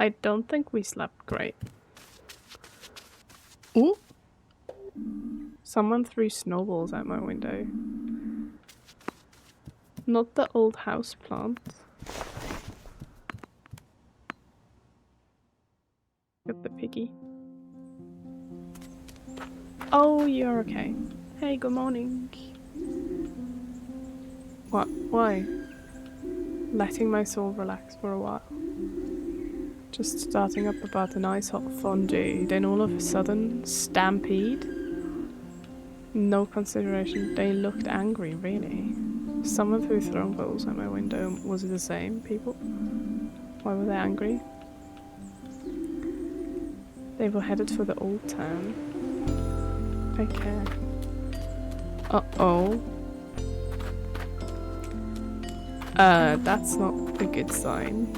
I don't think we slept great. Ooh! Someone threw snowballs at my window. Not the old house plant. Get the piggy. Oh, you're okay. Hey, good morning. What? Why? Letting my soul relax for a while. Just starting up about a nice hot fondue, then all of a sudden, stampede? No consideration, they looked angry, really. Someone threw throwing balls at my window. Was it the same people? Why were they angry? They were headed for the old town. Take care. Uh-oh. That's not a good sign.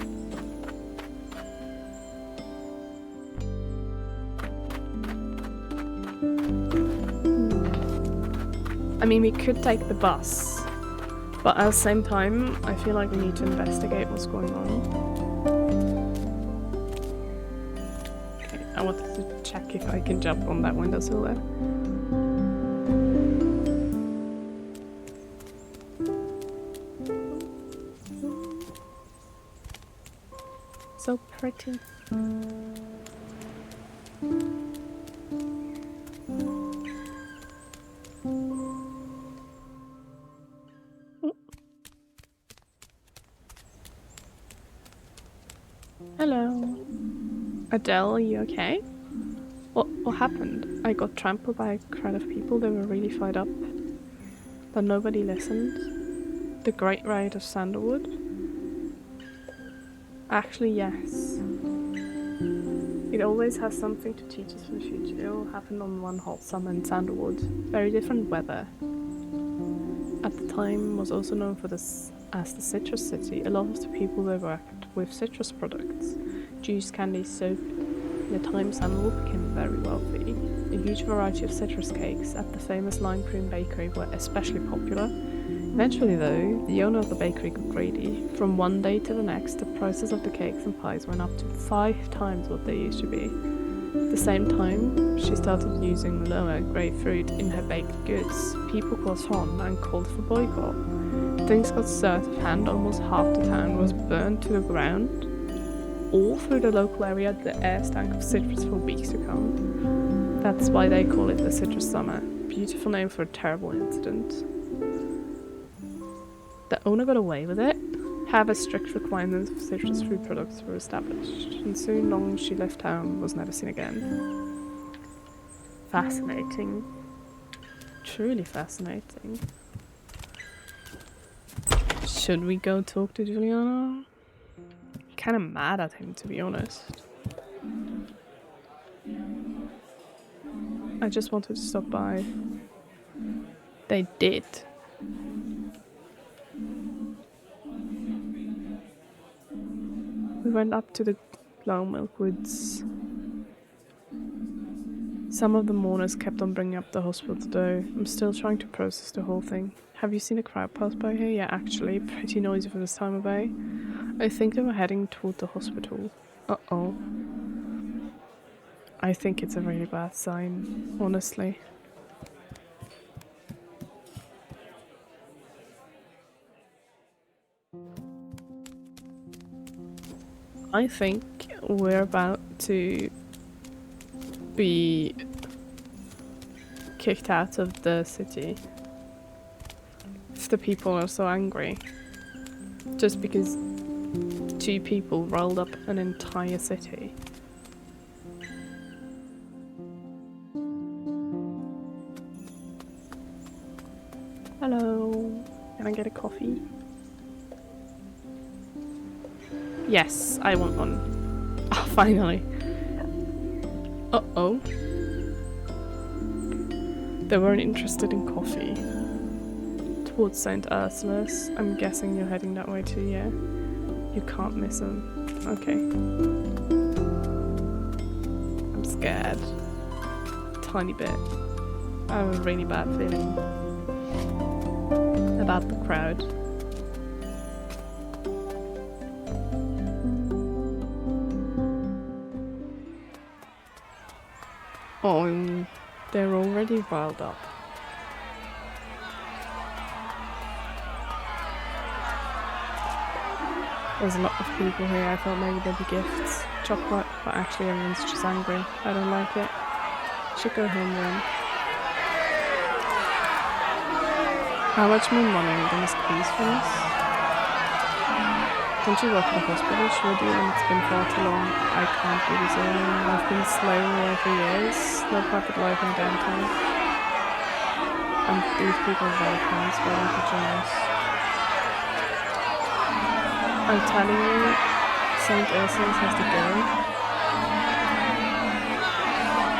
I mean, we could take the bus, but at the same time, I feel like we need to investigate what's going on. Okay, I wanted to check if I can jump on that windowsill there. So pretty. Hello. Adele, are you okay? What happened? I got trampled by a crowd of people. They were really fired up. But nobody listened. The Great Raid of Sandalwood? Actually, yes. It always has something to teach us for the future. It all happened on one hot summer in Sandalwood. Very different weather. At the time was also known for this as the Citrus City. A lot of the people there worked with citrus products. Juice, candy, soap. In the time Sandalwood became very wealthy. A huge variety of citrus cakes at the famous Lime Cream Bakery were especially popular. Eventually though, the owner of the bakery got greedy. From one day to the next, the prices of the cakes and pies went up to 5 times what they used to be. At the same time, she started using lower grapefruit in her baked goods. People caught on and called for boycott. Things got so out of hand, almost half the town was burned to the ground. All through the local area, the air stank of citrus for weeks to come. That's why they call it the Citrus Summer. Beautiful name for a terrible incident. The owner got away with it. However, strict requirements for citrus fruit products were established, and soon long she left town, was never seen again. Fascinating. Truly fascinating. Should we go talk to Giuliano? Kinda mad at him, to be honest. I just wanted to stop by. They did. We went up to the Long Milk Woods. Some of the mourners kept on bringing up the hospital though. I'm still trying to process the whole thing. Have you seen a crowd pass by here? Yeah, actually, pretty noisy for this time of day. I think they were heading toward the hospital. Uh-oh. I think it's a really bad sign, honestly. I think we're about to be kicked out of the city if the people are so angry. Just because 2 people rolled up an entire city. Hello, can I get a coffee? Yes, I want one. Oh, finally. Uh-oh. They weren't interested in coffee. Towards St. Ursula's. I'm guessing you're heading that way too, yeah? You can't miss them. Okay. I'm scared. Tiny bit. I have a really bad feeling about the crowd. Oh, they're already riled up. There's a lot of people here. I thought maybe there'd be gifts, chocolate, but actually everyone's just angry. I don't like it. Should go home then. How much more money are we gonna squeeze from this? Don't you work at a hospital? Should I do it when it's been far too long? I can't do this alone. I've been slaving away for years. No private life in downtown. And these people are very kind, so I don't think generous. I'm telling you, St. Ursula's has to go.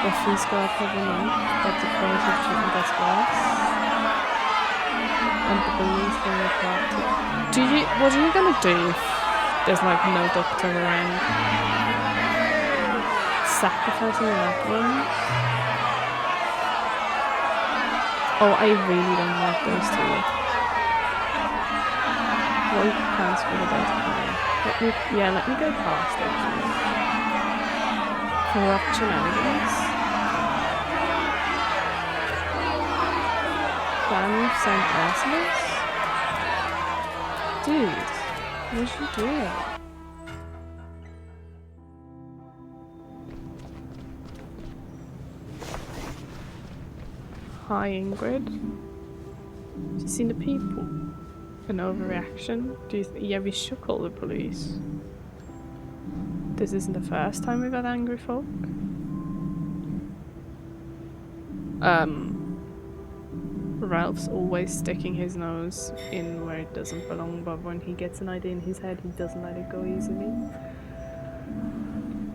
The fees go up every month, but the quality of treatment gets worse. And the building's very corrupted. What are you gonna do if there's like no doctor around? Sacrificing that one? Oh, I really don't like those two. What are your plans for the day today? Let me go past actually. Corrupt shenanigans. Plan of St. Ursula's? Dude, what'd you do? Hi Ingrid. Have you seen the people? An overreaction? Yeah, we should call the police. This isn't the first time we've had angry folk. Ralph's always sticking his nose in where it doesn't belong, but when he gets an idea in his head, he doesn't let it go easily.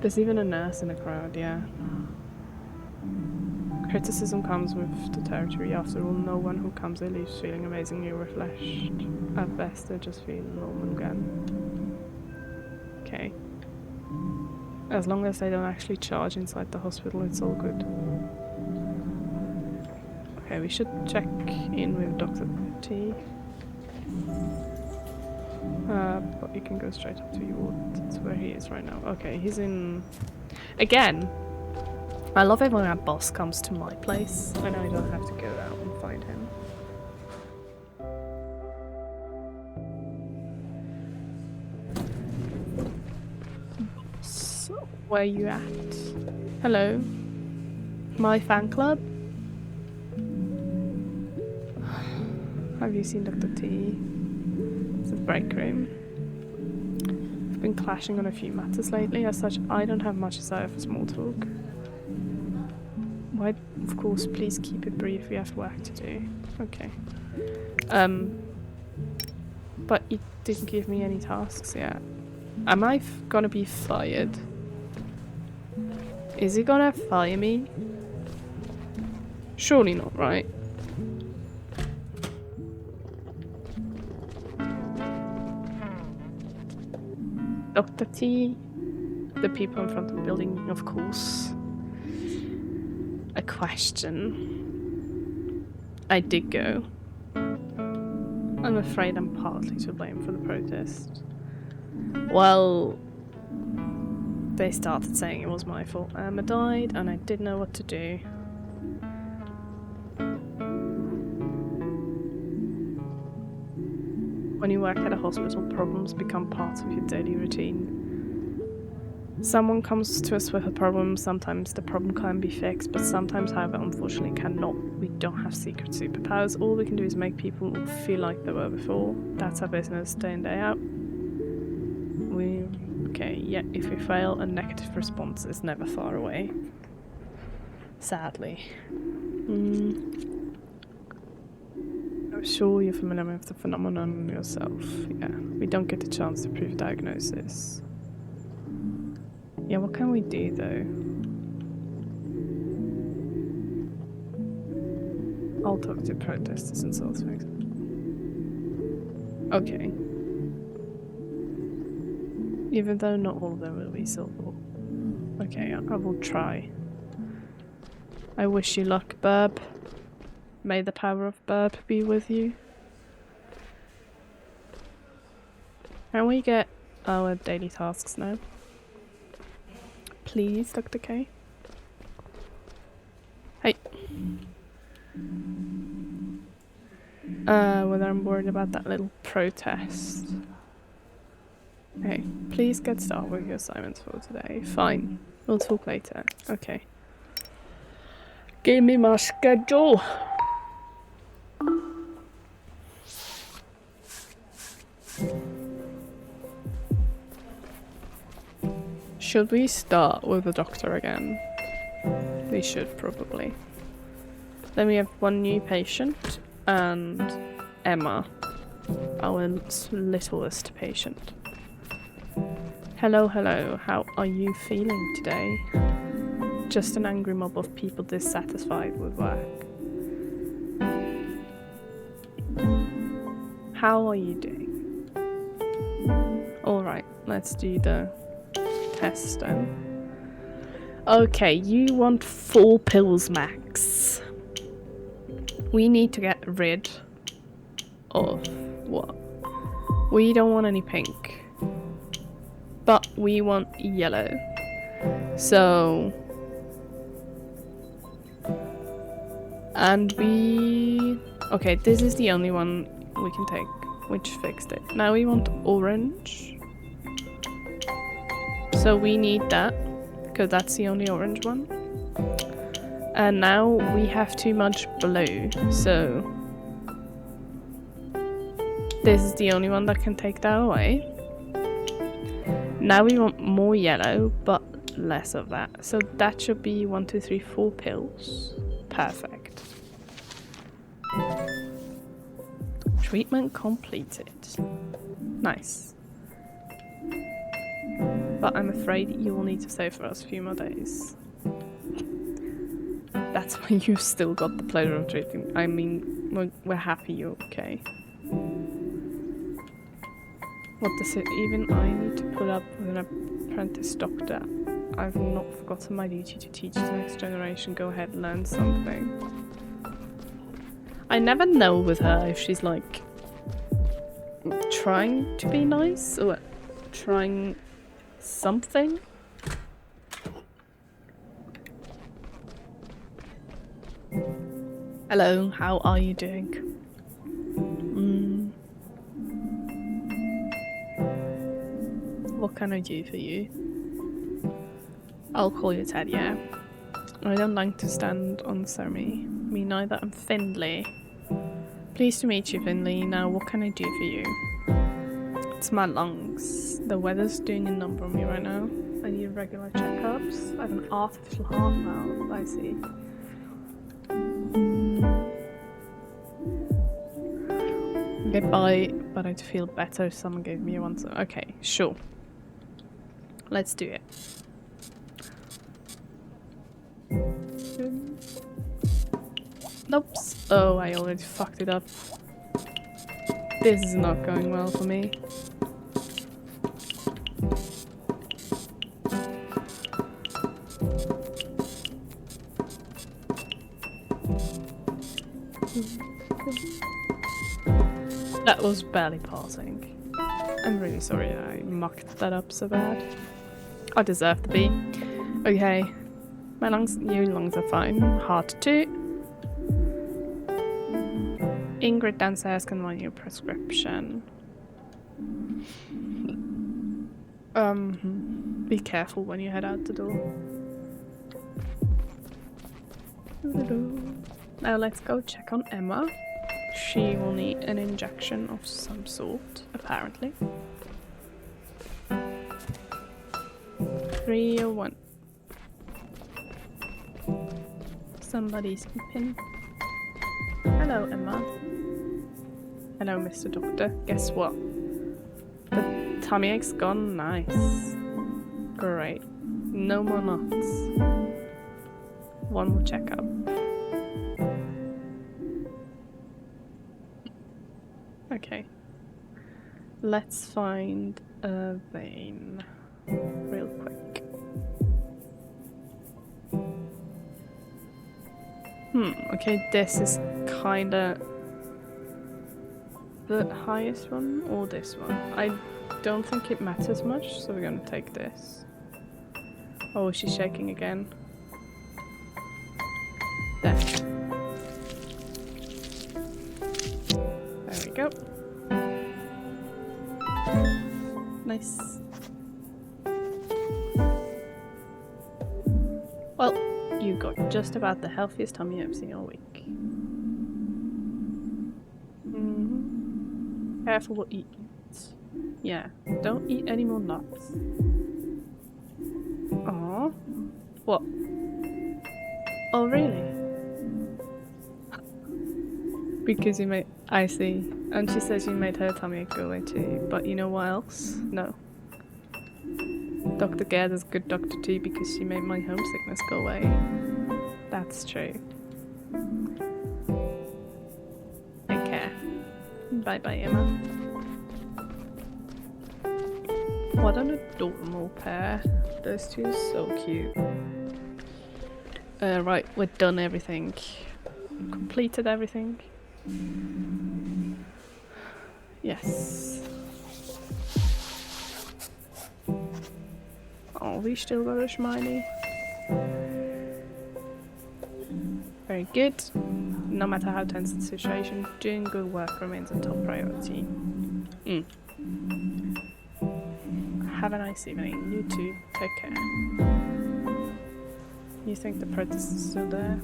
There's even a nurse in the crowd, yeah. Criticism comes with the territory. After all, no one who comes here leaves feeling amazingly refreshed. At best, they just feel normal again. Okay. As long as they don't actually charge inside the hospital, it's all good. Okay, we should check in with Dr. T. But you can go straight up to your ward. That's where he is right now. Okay, he's in... Again! I love it when our boss comes to my place and I don't have to go out and find him. So, where are you at? Hello? My fan club? Have you seen Dr. T? It's a break room. I've been clashing on a few matters lately. As such, I don't have much desire for small talk. Why, of course, please keep it brief. We have work to do. Okay. But you didn't give me any tasks yet. Am I gonna be fired? Is he gonna fire me? Surely not, right? Dr. T, the people in front of the building, of course. A question. I did go. I'm afraid I'm partly to blame for the protest. Well, they started saying it was my fault. Emma died and I didn't know what to do. When you work at a hospital, problems become part of your daily routine. Someone comes to us with a problem, sometimes the problem can be fixed, but sometimes, however, unfortunately cannot. We don't have secret superpowers. All we can do is make people feel like they were before. That's our business, day in, day out. If we fail, a negative response is never far away. Sadly. I'm sure you're familiar with the phenomenon yourself. Yeah, we don't get a chance to prove a diagnosis. Yeah, what can we do though? I'll talk to protesters and sort of things. Okay. Even though not all of them will be silver. Okay, I will try. I wish you luck, Burb. May the power of Burb be with you. Can we get our daily tasks now? Please, Dr. K. Whether I'm worried about that little protest. Okay, please get started with your assignments for today. Fine. We'll talk later. Okay. Give me my schedule. Should we start with the doctor again? We should probably. Then we have one new patient and Emma, our littlest patient. Hello, hello. How are you feeling today? Just an angry mob of people dissatisfied with work. How are you doing? Alright, let's do the test then. Okay, you want 4 pills max. We need to get rid of what? We don't want any pink. But we want yellow. So... And we... Okay, this is the only one we can take, which fixed it. Now we want orange. So we need that, because that's the only orange one. And now we have too much blue, so... This is the only one that can take that away. Now we want more yellow, but less of that. So that should be 1, 2, 3, 4 pills. Perfect. Treatment completed. Nice. But I'm afraid you will need to stay for us a few more days. That's why you've still got the pleasure of treating. I mean, we're happy you're okay. What does it even? I need to put up with an apprentice doctor. I've not forgotten my duty to teach the next generation. Go ahead, learn something. I never know with her if she's like trying to be nice or trying something. Hello, how are you doing? What can I do for you? I'll call you Ted, yeah. I don't like to stand on the ceremony. Me neither. I'm Finley. Pleased to meet you, Finley. Now, what can I do for you? It's my lungs. The weather's doing a number on me right now. I need regular checkups. I have an artificial heart valve, I see. Goodbye, but I'd feel better if someone gave me one. So okay, sure. Let's do it. Nope. Oh, I already fucked it up. This is not going well for me. That was barely passing. I'm really sorry I mucked that up so bad. I deserve to be. Okay. My lungs, your lungs are fine. Heart too. Ingrid downstairs can run your prescription. Be careful when you head out the door. Now let's go check on Emma. She will need an injection of some sort, apparently. 301. Somebody's sleeping. Hello, Emma. Hello, Mr. Doctor. Guess what? The tummy ache's gone. Nice. Great. No more knots. One more checkup. Okay. Let's find a vein real quick. Okay, this is kinda the highest one or this one. I don't think it matters much, so we're gonna take this. Oh, she's shaking again. There. go. Nice. Well, you got just about the healthiest tummy I've seen all week. Careful what you eat. Yeah, don't eat any more nuts. Aww. What? Oh, really? Because you made... I see. And she says you made her tummy ache go away too. But you know what else? No. Dr. Gerda's good doctor too because she made my homesickness go away. That's true. Take care. Bye-bye, Emma. What an adorable pair. Those two are so cute. Right, we're done everything. Completed everything. Yes. Oh, we still got a Schmiley. Very good. No matter how tense the situation, doing good work remains a top priority. Have a nice evening. You too. Take care. You think the protest is still there?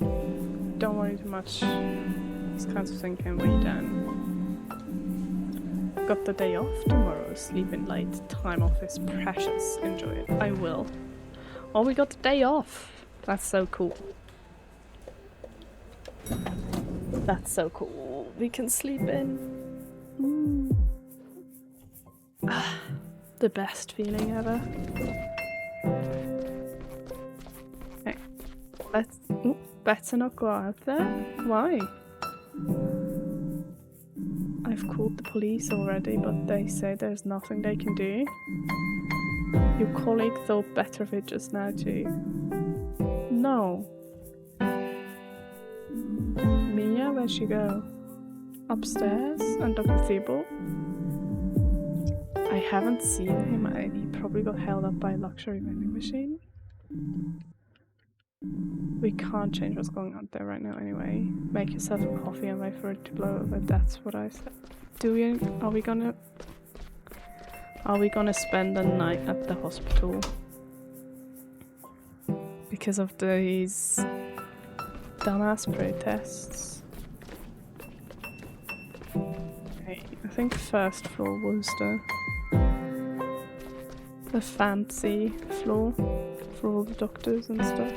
Don't worry too much. These kinds of things can weigh you down. Got the day off tomorrow. Sleeping late. Time off is precious. Enjoy it. I will. Oh, we got the day off. That's so cool. That's so cool. We can sleep in. The best feeling ever. Okay. Let's... better not go out there. Why? I've called the police already, but they say there's nothing they can do. Your colleague thought better of it just now too. No. Mia, where'd she go? Upstairs? And Dr. Thibault? I haven't seen him. He probably got held up by a luxury vending machine. We can't change what's going on there right now anyway. Make yourself a coffee and wait for it to blow over. That's what I said. Are we gonna spend the night at the hospital? Because of these dumbass protests. Okay, I think first floor was the fancy floor for all the doctors and stuff.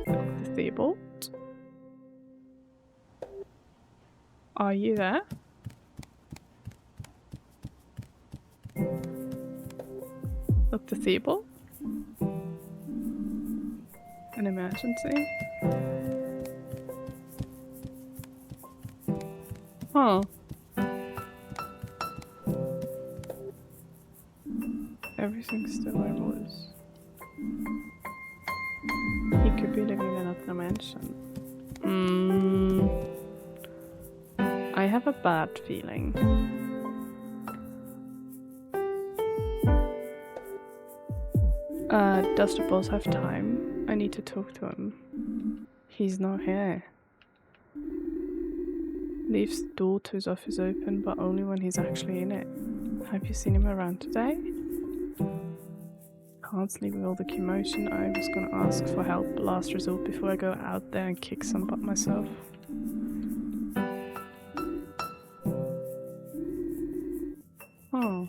Dr. Thibault? Are you there? Dr. Thibault? An emergency? Huh. Everything's still where it was. He could be living in another mansion. I have a bad feeling. Does the boss have time? I need to talk to him. He's not here. Leaves the door to his office open, but only when he's actually in it. Have you seen him around today? Can't sleep with all the commotion. I was gonna ask for help, last resort, before I go out there and kick some butt myself. Oh.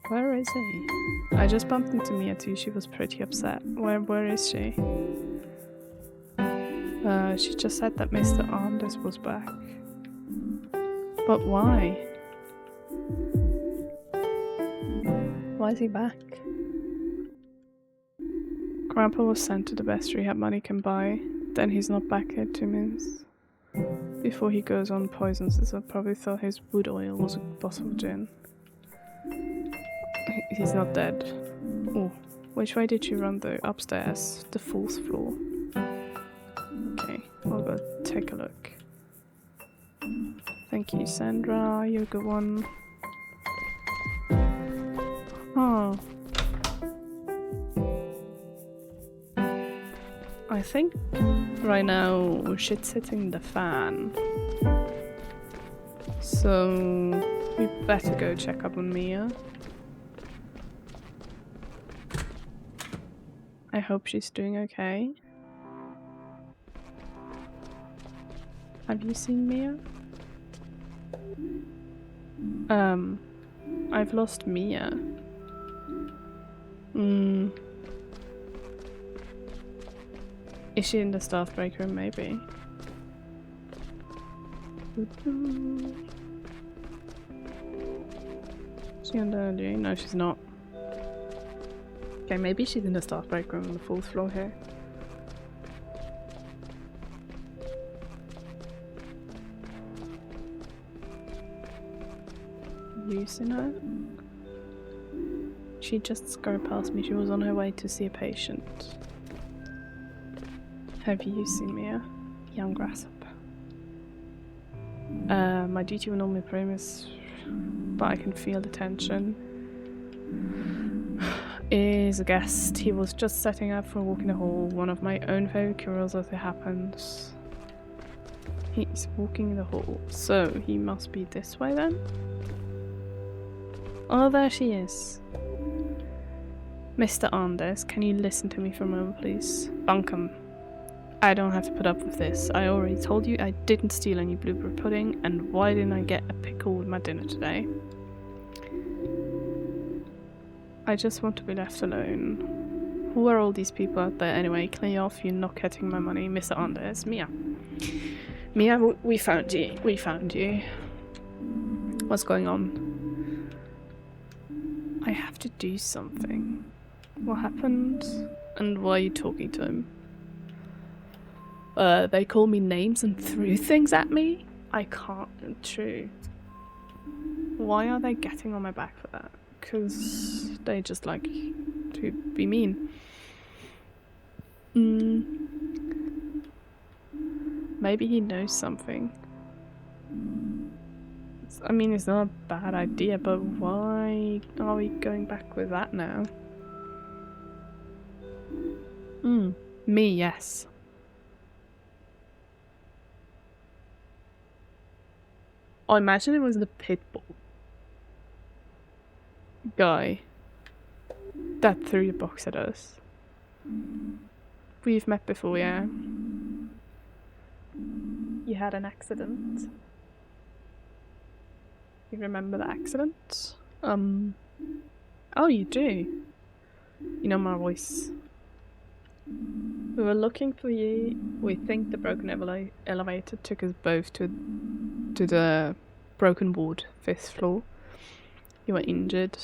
Where is he? I just bumped into Mia too. She was pretty upset. Where is she? She just said that Mr. Anders was back. But why? Why is he back? Grandpa was sent to the best rehab money can buy. Then he's not back here 2 minutes. Before he goes on poisons, I probably thought his wood oil was a bottle of gin. He's not dead. Oh, which way did you run though? Upstairs, the 4th floor. Okay, I'll go take a look. Thank you, Sandra. You're a good one. Oh. I think right now shit's hitting the fan. So we better go check up on Mia. I hope she's doing okay. Have you seen Mia? I've lost Mia. Is she in the staff break room? Maybe. Is she on the LD? No, she's not. Okay, maybe she's in the staff break room on the 4th floor here. You seen her? She just scurried past me. She was on her way to see a patient. Have you seen Mia? Young grasshopper. My duty will normally premise, but I can feel the tension. Is a guest. He was just setting up for a walk in the hall. One of my own favourite curios as it happens. He's walking in the hall, so he must be this way then? Oh, there she is. Mr. Anders, can you listen to me for a moment, please? Bunkum. I don't have to put up with this. I already told you I didn't steal any blueberry pudding, and why didn't I get a pickle with my dinner today? I just want to be left alone. Who are all these people out there anyway? Clear off, you're not getting my money. Mr. Anders, Mia. Mia, we found you. We found you. What's going on? I have to do something. What happened? And why are you talking to him? They call me names and threw things at me? I can't. True. Why are they getting on my back for that? Because they just like to be mean. Maybe he knows something. I mean, it's not a bad idea, but why are we going back with that now? Me, yes. I imagine it was the pit bull guy that threw the box at us. We've met before, yeah. You had an accident. You remember the accident? Oh, you do? You know my voice. We were looking for you. We think the broken elevator took us both to the broken ward, 5th floor. You were injured.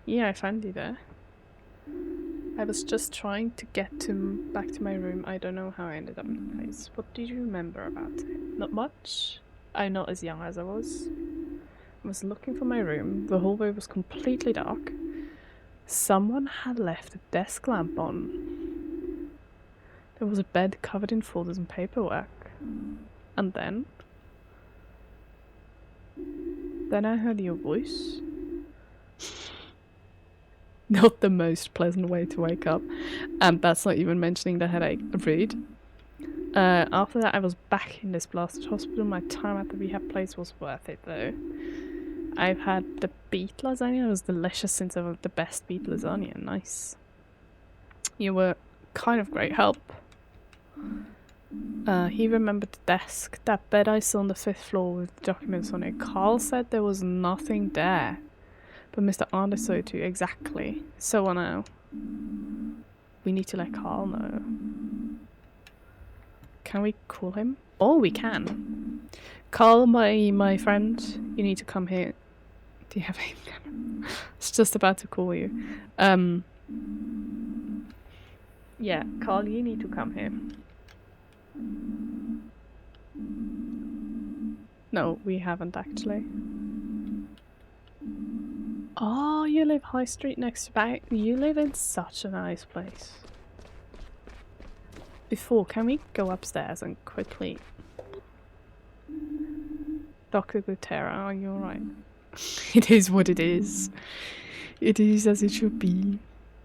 Yeah, I found you there. I was just trying to get back to my room. I don't know how I ended up in the place. What do you remember about it? Not much. I'm not as young as I was. I was looking for my room. The hallway was completely dark. Someone had left a desk lamp on. There was a bed covered in folders and paperwork. And then I heard your voice. Not the most pleasant way to wake up. And that's not even mentioning the headache. Read. After that I was back in this blasted hospital. My time at the rehab place was worth it though. I've had the beet lasagna. It was delicious since I was the best beet lasagna. Nice. You were kind of great help. He remembered the desk. That bed I saw on the 5th floor with documents on it. Carl said there was nothing there. But Mr. Anders saw it too. Exactly. So now we need to let Carl know. Can we call him? Oh, we can. Carl, my friend, you need to come here. Do you have a camera? It's just about to call you. Yeah, Carl, you need to come here. No, we haven't actually. Oh, you live High Street next to back. You live in such a nice place. Before, can we go upstairs and quickly... Dr. Gutera, are you alright? It is what it is. It is as it should be.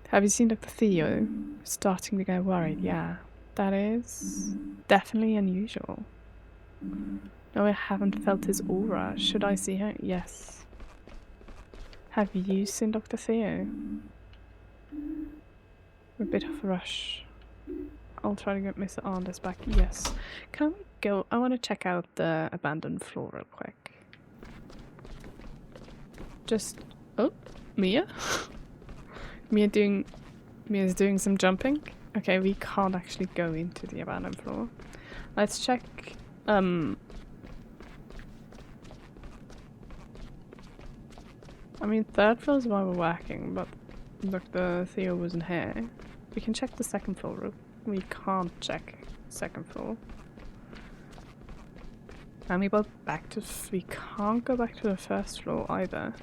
Have you seen Dr. Theo? Starting to get worried, yeah. That is definitely unusual. No, I haven't felt his aura. Should I see her? Yes. Have you seen Dr. Theo? A bit of a rush. I'll try to get Mr. Anders back. Yes. Can we go? I want to check out the abandoned floor real quick. Just... Oh, Mia? Mia's doing some jumping. Okay, we can't actually go into the abandoned floor. Let's check... I mean, third floor is why we're working, but Dr. Theo wasn't here. We can check the second floor. We can't check second floor. And we can't go back to the first floor either.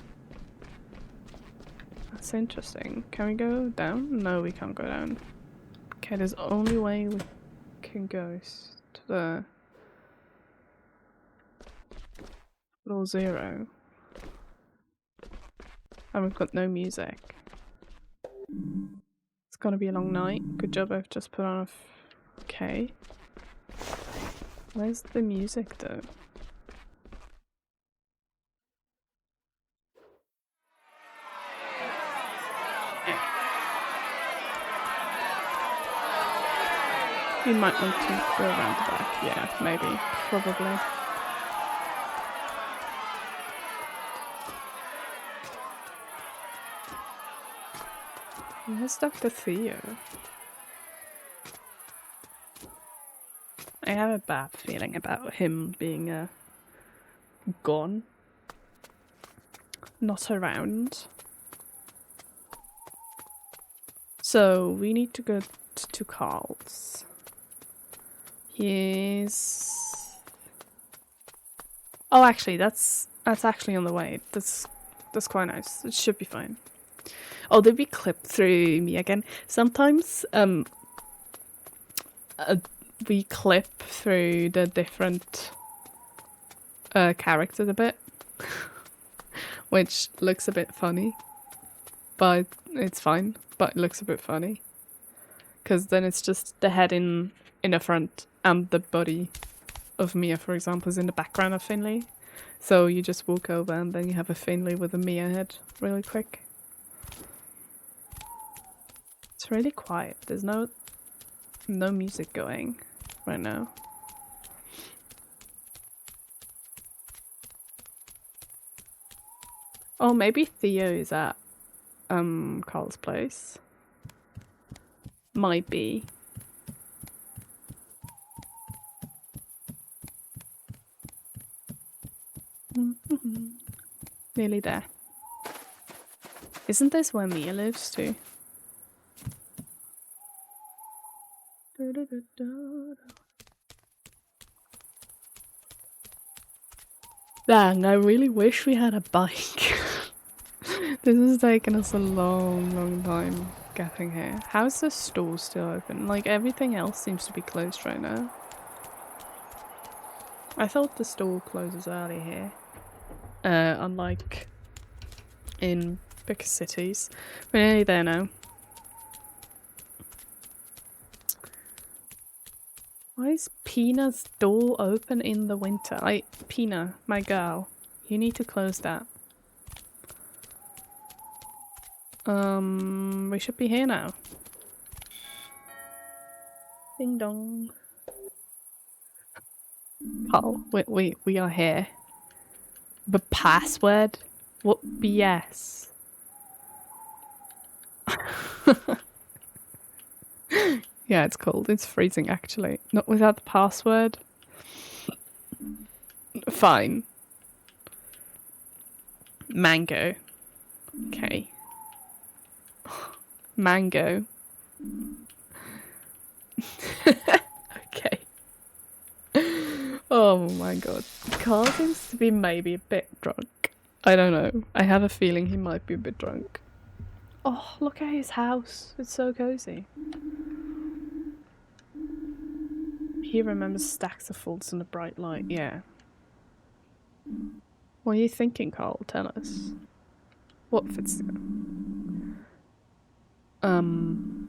That's interesting. Can we go down? No, we can't go down. Okay, there's only way we can go to the floor 0. And we've got no music. It's gonna be a long night. Good job, I've just put on a okay. Where's the music though? You might want to go around the back. Yeah, maybe. Probably. Where's Dr. Theo? I have a bad feeling about him being gone. Not around. So we need to go to Carl's. He's... Oh, actually, that's actually on the way. That's quite nice. It should be fine. Oh, did we clip through me again? Sometimes we clip through the different characters a bit, which looks a bit funny, but it's fine. But it looks a bit funny because then it's just the head in the front and the body of Mia, for example, is in the background of Finley. So you just walk over and then you have a Finley with a Mia head really quick. It's really quiet. There's no music going right now. Oh, maybe Theo is at Carl's place. Might be. Nearly there. Isn't this where Mia lives too? Dang, I really wish we had a bike. This has taken us a long time getting here. How's the store still open? Like, everything else seems to be closed right now. I thought the store closes early here. Unlike in bigger cities. We're nearly there now. Why is Pina's door open in the winter? Pina, my girl, you need to close that. We should be here now. Ding dong. Oh, we are here. The password? What BS? Yeah, it's cold. It's freezing actually. Not without the password. Fine. Mango. Okay. Mango. Okay. Oh my god. Carl seems to be maybe a bit drunk. I don't know. I have a feeling he might be a bit drunk. Oh, look at his house. It's so cozy. He remembers stacks of folds in the bright light. Yeah. What are you thinking, Carl? Tell us. What fits?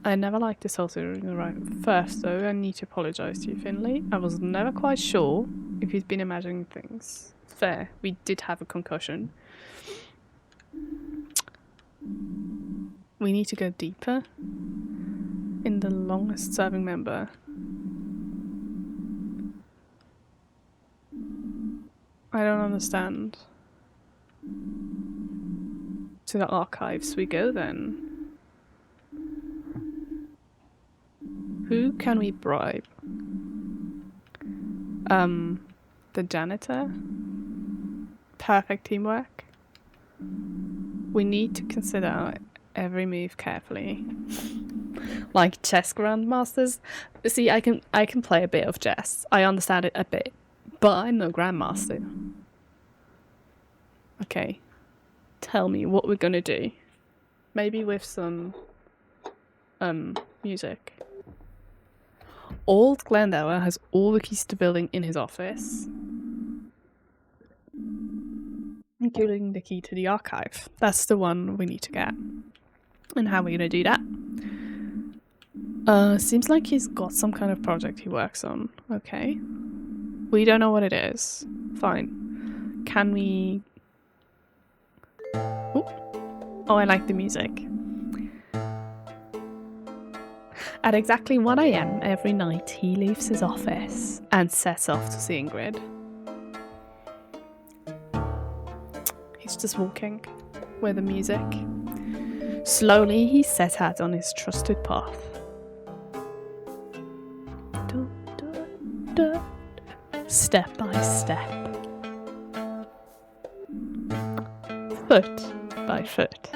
I never liked this whole series right first, though. I need to apologise to you, Finley. I was never quite sure if you'd been imagining things. Fair, we did have a concussion. We need to go deeper in the longest serving member. I don't understand. To the archives we go then. Who can we bribe? The janitor? Perfect teamwork. We need to consider every move carefully. Like chess grandmasters. See, I can play a bit of chess. I understand it a bit, but I'm no grandmaster. Okay, tell me what we're gonna do. Maybe with some music. Old Glendower has all the keys to the building in his office, including the key to the archive. That's the one we need to get. And how are we gonna do that? Seems like he's got some kind of project he works on. Okay. We don't know what it is. Fine. Can we... Ooh. Oh, I like the music. At exactly 1 AM every night, he leaves his office and sets off to see Ingrid. He's just walking with the music. Slowly, he set out on his trusted path. Step by step. Foot by foot.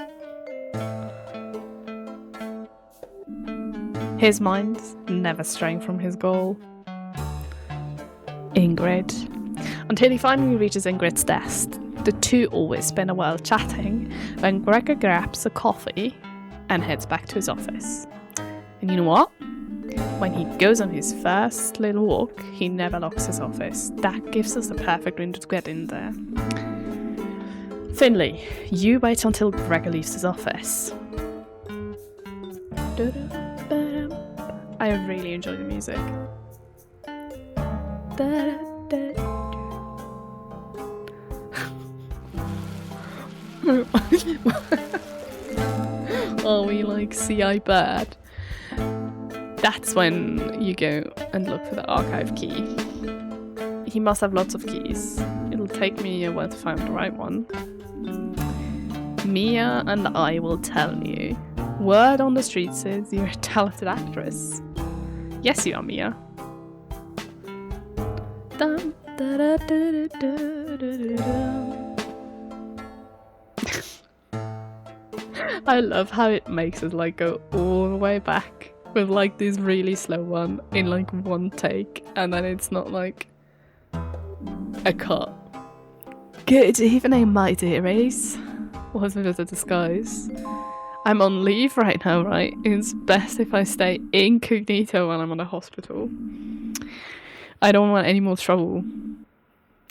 His mind's never straying from his goal. Ingrid. Until he finally reaches Ingrid's desk. The two always spend a while chatting when Gregor grabs a coffee and heads back to his office. And you know what? When he goes on his first little walk, he never locks his office. That gives us the perfect window to get in there. Finley, you wait until Gregor leaves his office. I really enjoy the music. Are we like CI bad? That's when you go and look for the archive key. He must have lots of keys. It'll take me a while to find the right one. Mia and I will tell you. Word on the street says you're a talented actress. Yes, you are, Mia. Dun, da, da, da, da, da, da, da. I love how it makes us like go all the way back with like this really slow one in like one take, and then it's not like a cut. Good evening, my dearies. Wasn't it a disguise? I'm on leave right now, right? It's best if I stay incognito when I'm on a hospital. I don't want any more trouble.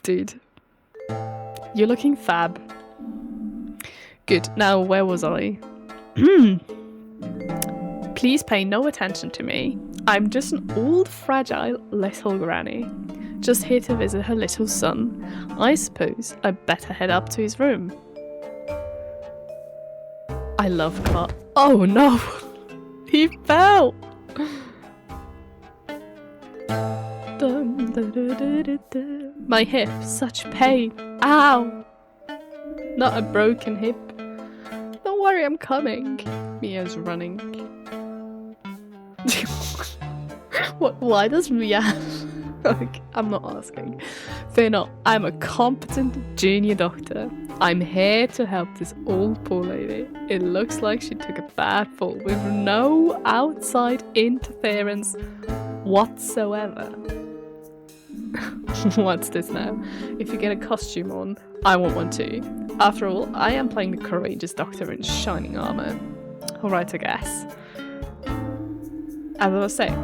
Dude. You're looking fab. Good. Now, where was I? Please pay no attention to me. I'm just an old, fragile little granny. Just here to visit her little son. I suppose I'd better head up to his room. I love car. Oh no! He fell! My hip, such pain. Ow! Not a broken hip. Don't worry, I'm coming. Mia's running. What? Why does Mia? Like, I'm not asking. Fear not, I'm a competent junior doctor. I'm here to help this old poor lady. It looks like she took a bad fall with no outside interference whatsoever. What's this now? If you get a costume on, I want one too. After all, I am playing the courageous doctor in shining armour. Alright, I guess. As I was saying,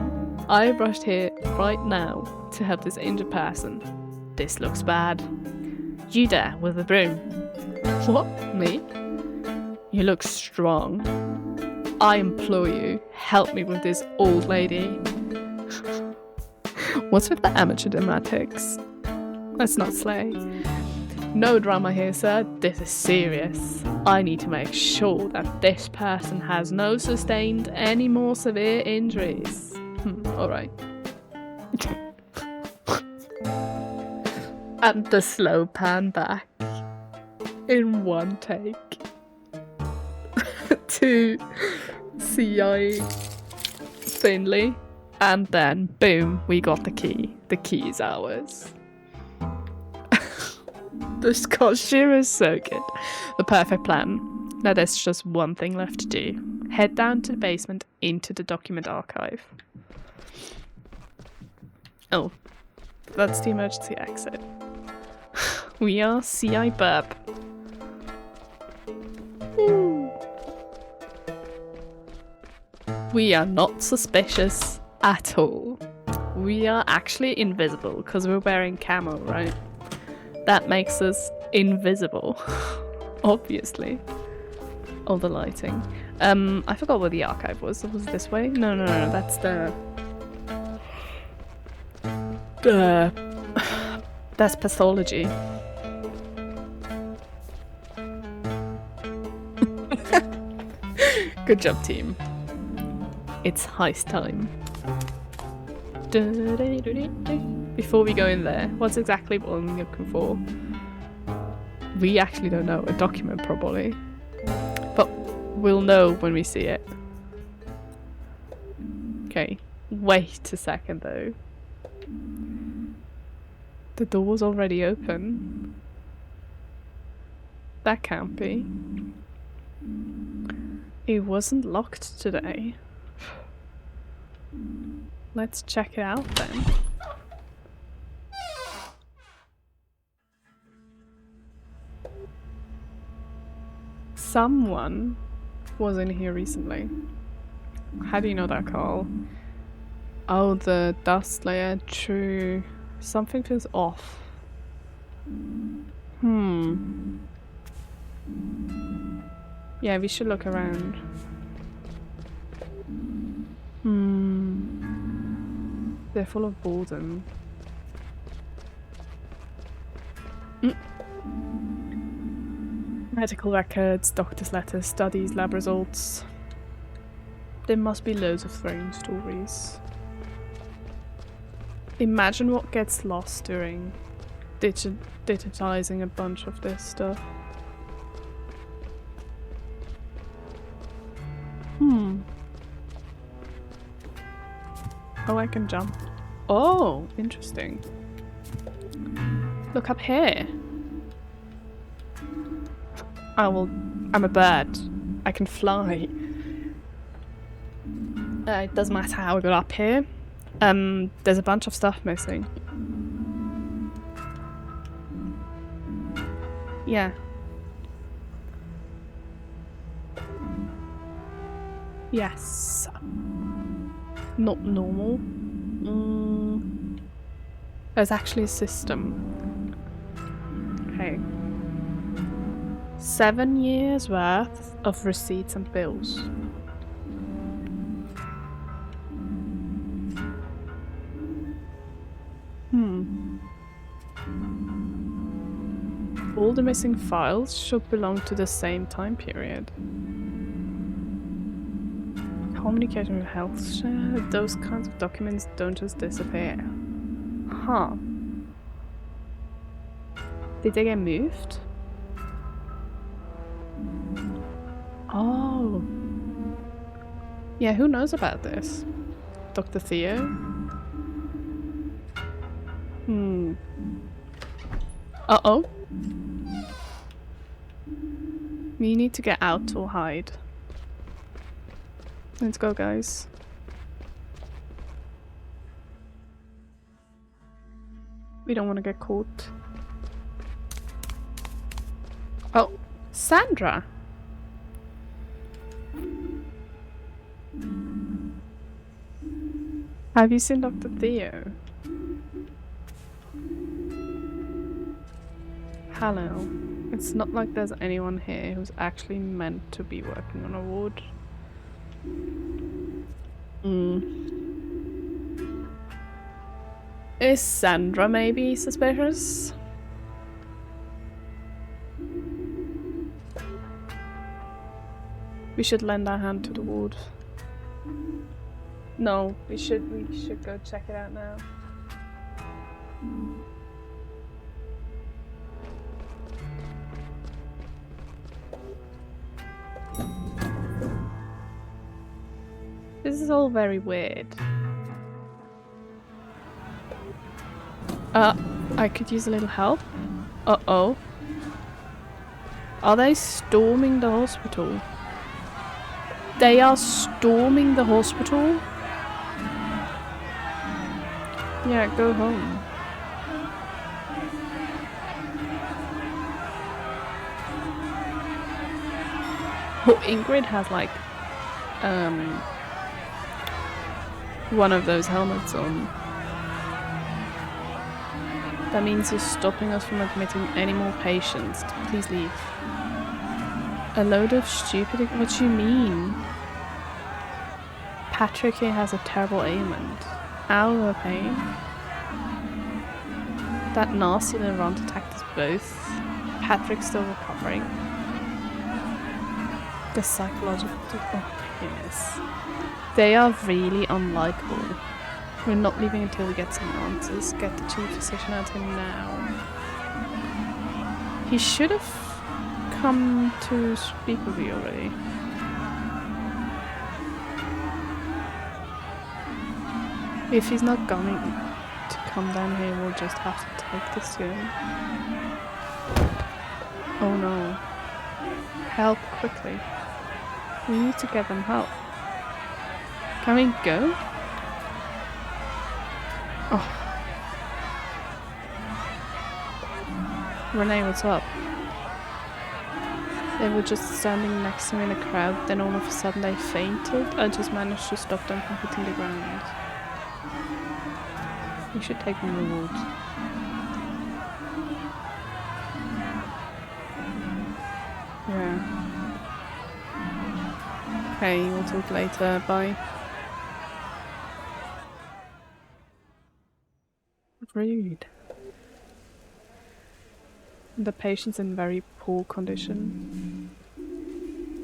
I rushed here right now to help this injured person. This looks bad. You there with the broom. What? Me? You look strong. I implore you, help me with this old lady. What's with the amateur dramatics? Let's not slay. No drama here, sir. This is serious. I need to make sure that this person has no sustained any more severe injuries. Alright. And the slow pan back in one take to CI Finley, and then boom, we got the key. The key is ours. This costume is so good. The perfect plan. Now there's just one thing left to do. Head down to the basement into the document archive. Oh, that's the emergency exit. We are CI Burp. We are not suspicious at all. We are actually invisible because we're wearing camo, right? That makes us invisible, obviously. All the lighting. I forgot where the archive was. Was it this way? No, that's that's pathology. Good job, team. It's heist time. Before we go in there, what's exactly what I'm looking for? We actually don't know. A document, probably. But we'll know when we see it. Okay. Wait a second, though. The door's already open. That can't be. It wasn't locked today. Let's check it out then. Someone was in here recently. How do you know that, Carl? Oh, the dust layer. True. Something feels off. Yeah, we should look around. They're full of boredom. Medical records, doctor's letters, studies, lab results. There must be loads of thrilling stories. Imagine what gets lost during digitizing a bunch of this stuff. Oh, I can jump. Oh, interesting. Look up here. I'm a bird. I can fly. It doesn't matter how I got up here. There's a bunch of stuff missing. Yeah. Yes. Not normal. There's actually a system. Okay. 7 years worth of receipts and bills. All the missing files should belong to the same time period. Communication with health share, those kinds of documents don't just disappear. Huh. Did they get moved? Oh. Yeah, who knows about this? Dr. Theo? Uh-oh. We need to get out or hide. Let's go, guys. We don't want to get caught. Oh, Sandra! Have you seen Dr. Theo? Hello. It's not like there's anyone here who's actually meant to be working on a ward. Is Sandra maybe suspicious? We should lend our hand to the ward. No, we should go check it out now. This is all very weird. I could use a little help. Uh-oh. Are they storming the hospital? They are storming the hospital? Yeah, go home. Oh, Ingrid has like, one of those helmets on. That means you're stopping us from admitting any more patients. Please leave. A load of stupid... What do you mean? Patrick here has a terrible ailment. Ow, the pain. That nasty little runt attacked us both. Patrick's still recovering. The psychological... Oh, yes. They are really unlikable. We're not leaving until we get some answers. Get the chief physician out of him now. He should have come to speak with you already. If he's not going to come down here, we'll just have to take this to him. Oh no. Help quickly. We need to get them help. Can we go? Oh. Renee, what's up? They were just standing next to me in a crowd, then all of a sudden they fainted. I just managed to stop them from hitting the ground. We should take them to the ward. Yeah. Okay, we'll talk later. Bye. Rude. The patient's in very poor condition.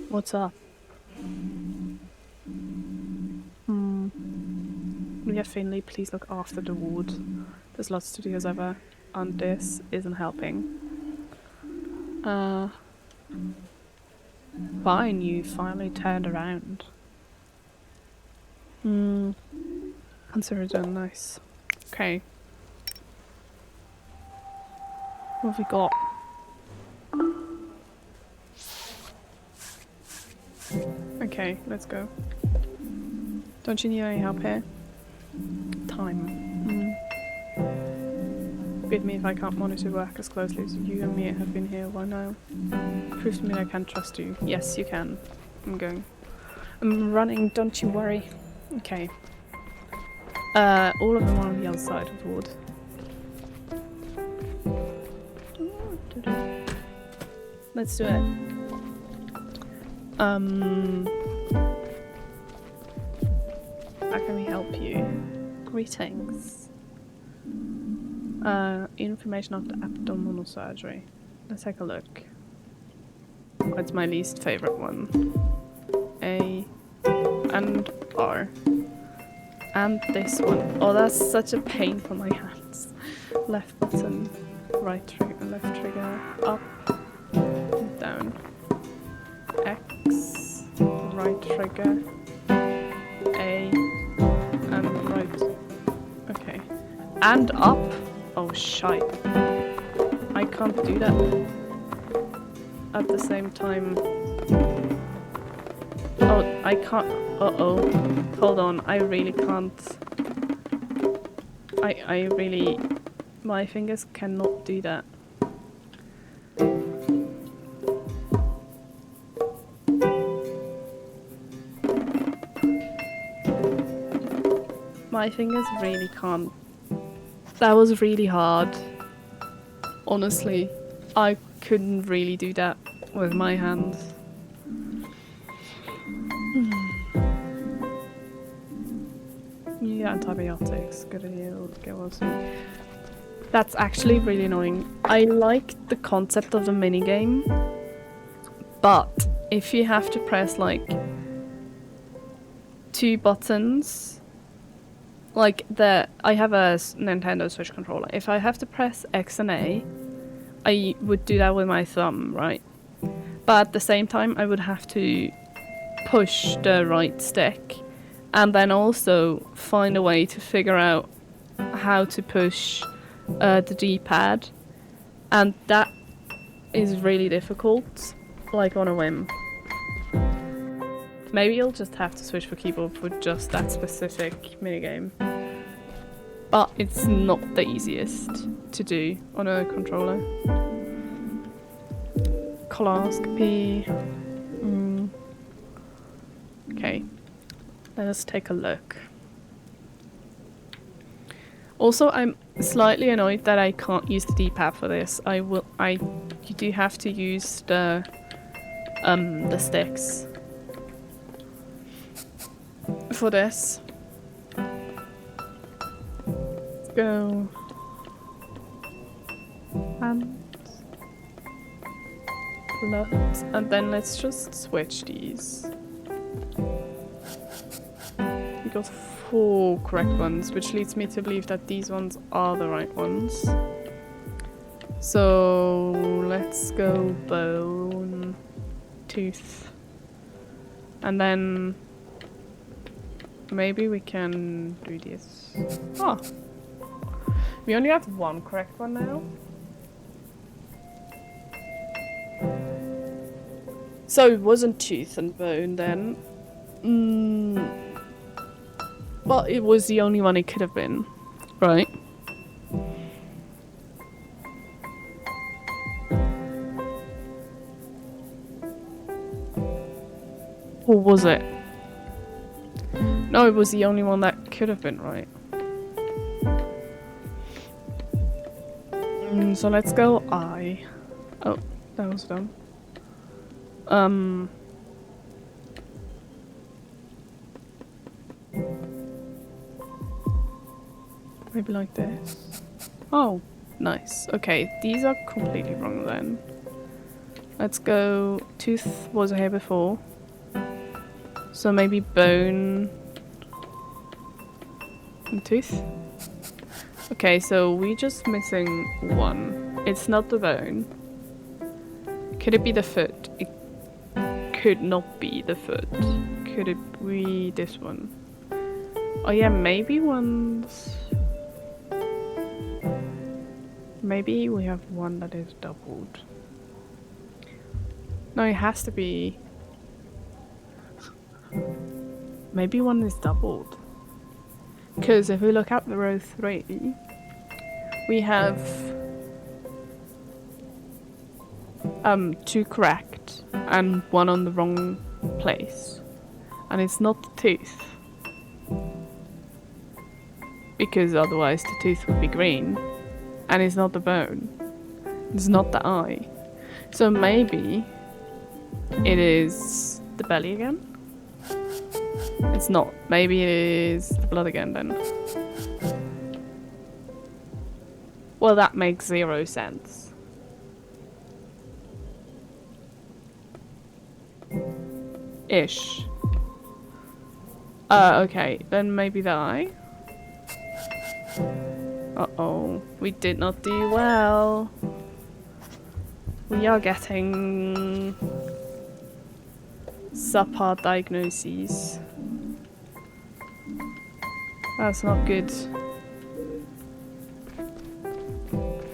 What's up? Yeah, Finley, please look after the ward. There's lots to do as ever, and this isn't helping. Fine, you finally turned around. Consider it done. Nice. Okay. What have we got? Okay, let's go. Don't you need any help here? Time. Forgive me if I can't monitor work as closely as you and Mia have been here. Why now? Prove to me I can trust you. Yes, you can. I'm going. I'm running, don't you worry. Okay. All of them are on the other side of the ward. Let's do it. How can we help you? Greetings. Information after abdominal surgery. Let's take a look. What's my least favorite one? A and R. And this one. Oh, that's such a pain for my hands. Left button, right trigger, left trigger, up, down. X, right trigger, A, and right. Okay. And up? Oh, shite. I can't do that at the same time. Oh, I can't. Uh-oh. Hold on, I really can't. I really... My fingers cannot do that. My fingers really can't. That was really hard. Honestly, I couldn't really do that with my hands. need antibiotics. Good idea. Okay, we'll see. That's actually really annoying. I like the concept of the minigame, but if you have to press like 2 buttons, like I have a Nintendo Switch controller. If I have to press X and A, I would do that with my thumb, right? But at the same time, I would have to push the right stick and then also find a way to figure out how to push the D-pad, and that is really difficult, like on a whim. Maybe you'll just have to switch for keyboard for just that specific minigame. But it's not the easiest to do on a controller. Coloscopy. Okay, let us take a look. Also, I'm slightly annoyed that I can't use the D-pad for this. You do have to use the sticks for this. Let's go. And then let's just switch these. We got 4 correct ones, which leads me to believe that these ones are the right ones. So let's go bone, tooth, and then maybe we can do this. Oh, we only have 1 correct one now. So it wasn't tooth and bone then. Well, it was the only one it could have been, right? Or was it? No, it was the only one that could have been, right? So let's go eye. Oh, that was done. Maybe like this. Oh, nice. Okay, these are completely wrong then. Let's go. Tooth was here before. So maybe bone and tooth. Okay, so we're just missing 1. It's not the bone. Could it be the foot? It could not be the foot. Could it be this one? Oh yeah, maybe one's... Maybe we have one that is doubled. No, it has to be... Maybe one is doubled. Because if we look at the row 3, we have 2 correct and 1 on the wrong place. And it's not the tooth. Because otherwise the tooth would be green. And it's not the bone. It's not the eye. So maybe it is the belly again? It's not. Maybe it is the blood again then. Well, that makes 0 sense. Ish. Okay, then maybe the eye? Uh-oh, we did not do well. We are getting subpar diagnoses. That's not good.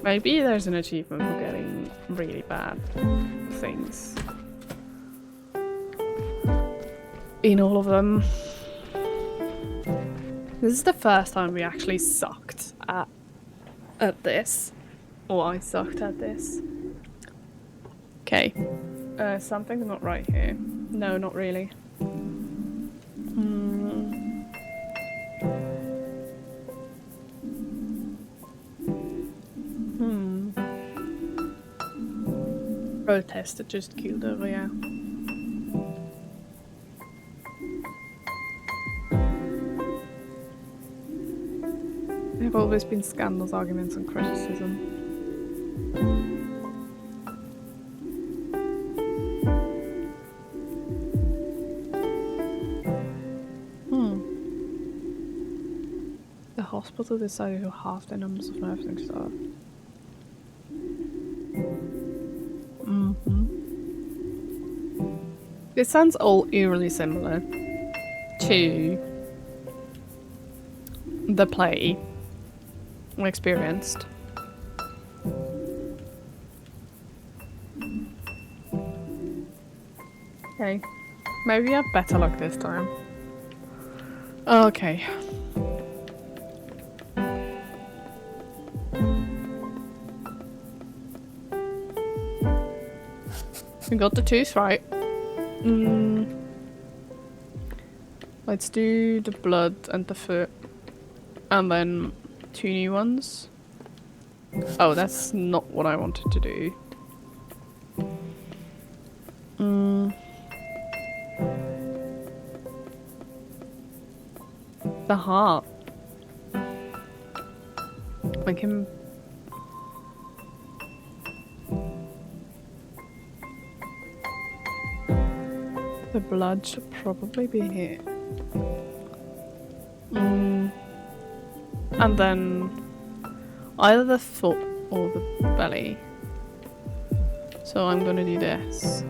Maybe there's an achievement for getting really bad things in all of them. This is the first time we actually sucked at this. Or I sucked at this. Okay. Something's not right here. No, not really. Road test that just killed over, yeah. There have always been scandals, arguments, and criticism. The hospital decided to halve the numbers of nursing staff. This sounds all eerily similar to the play we experienced. Okay, maybe I have better luck this time. Okay. We got the tooth right. Let's do the blood and the foot. And then 2 new ones. Oh, that's not what I wanted to do. The heart. I can... The blood should probably be here. And then either the foot or the belly. So I'm gonna do this.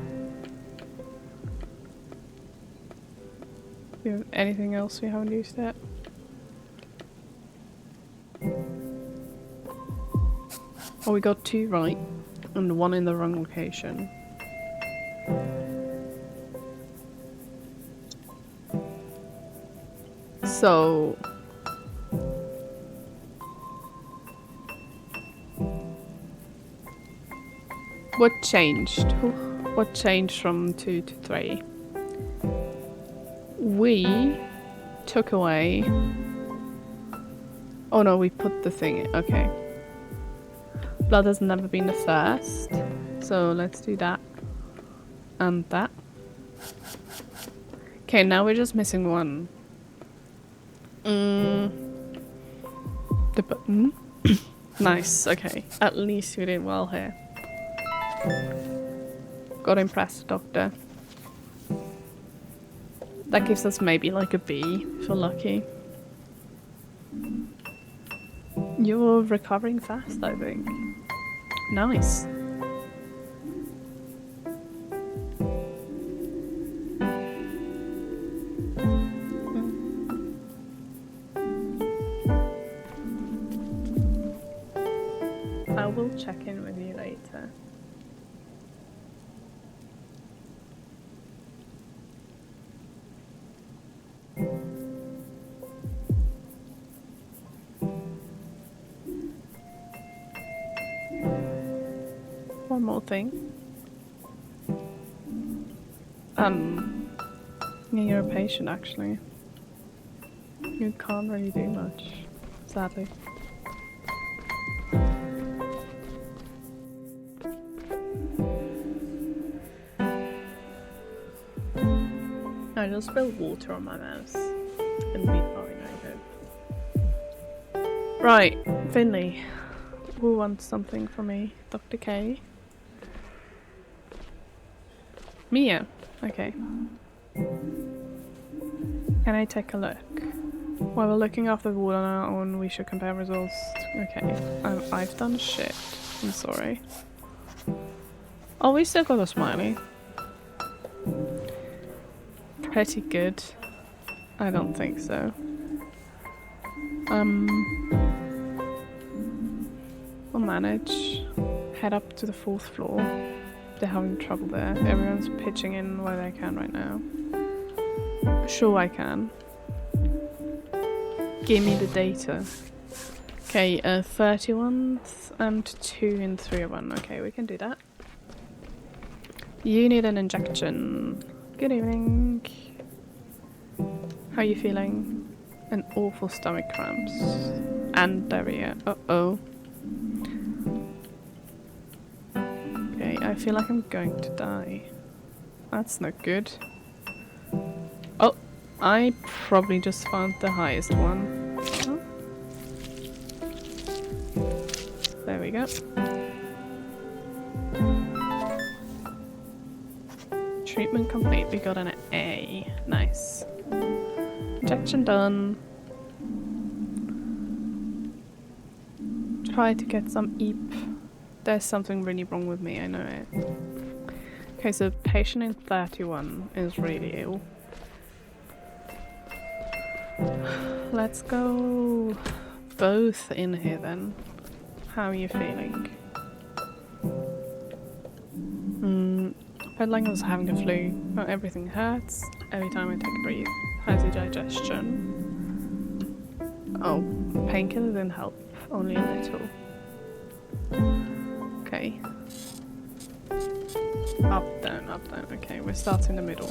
Do you have anything else we haven't used yet? Oh, we got 2 right and 1 in the wrong location. So what changed? What changed from 2 to 3? We took away... Oh no, we put the thing in. Okay. Blood has never been the first. So let's do that. And that. Okay, now we're just missing 1. The button. Nice, okay. At least we did well here. Got impressed, doctor. That gives us maybe like a B if we're lucky. You're recovering fast, I think. Nice. I will check in with you later. One more thing. Yeah, you're a patient actually. You can't really do much, sadly. I just spilled water on my mouse. It'll be fine, I hope. Right, Finley. Who wants something from me? Dr. K? Mia. Okay. Can I take a look? While we're looking after the ward on our own, we should compare results. Okay. I've done shit. I'm sorry. Oh, we still got a smiley. Pretty good. I don't think so. We'll manage. Head up to the 4th floor. They're having trouble there. Everyone's pitching in where they can right now. Sure I can. Give me the data. Okay, 31 and 2 in 301. Okay, we can do that. You need an injection. Good evening. How are you feeling? An awful stomach cramps. And diarrhea. Uh-oh. Okay, I feel like I'm going to die. That's not good. Oh, I probably just found the highest one. Huh? There we go. Treatment complete. We got an A. Nice. Injection done. Try to get some EEP. There's something really wrong with me, I know it. Okay, so patient in 31 is really ill. Let's go both in here then. How are you feeling? Felt like I was having a flu. Well, everything hurts every time I take a breath. How's your digestion? Oh, painkiller didn't help. Only a little. Okay. Up, down, up, down. Okay, we're starting in the middle.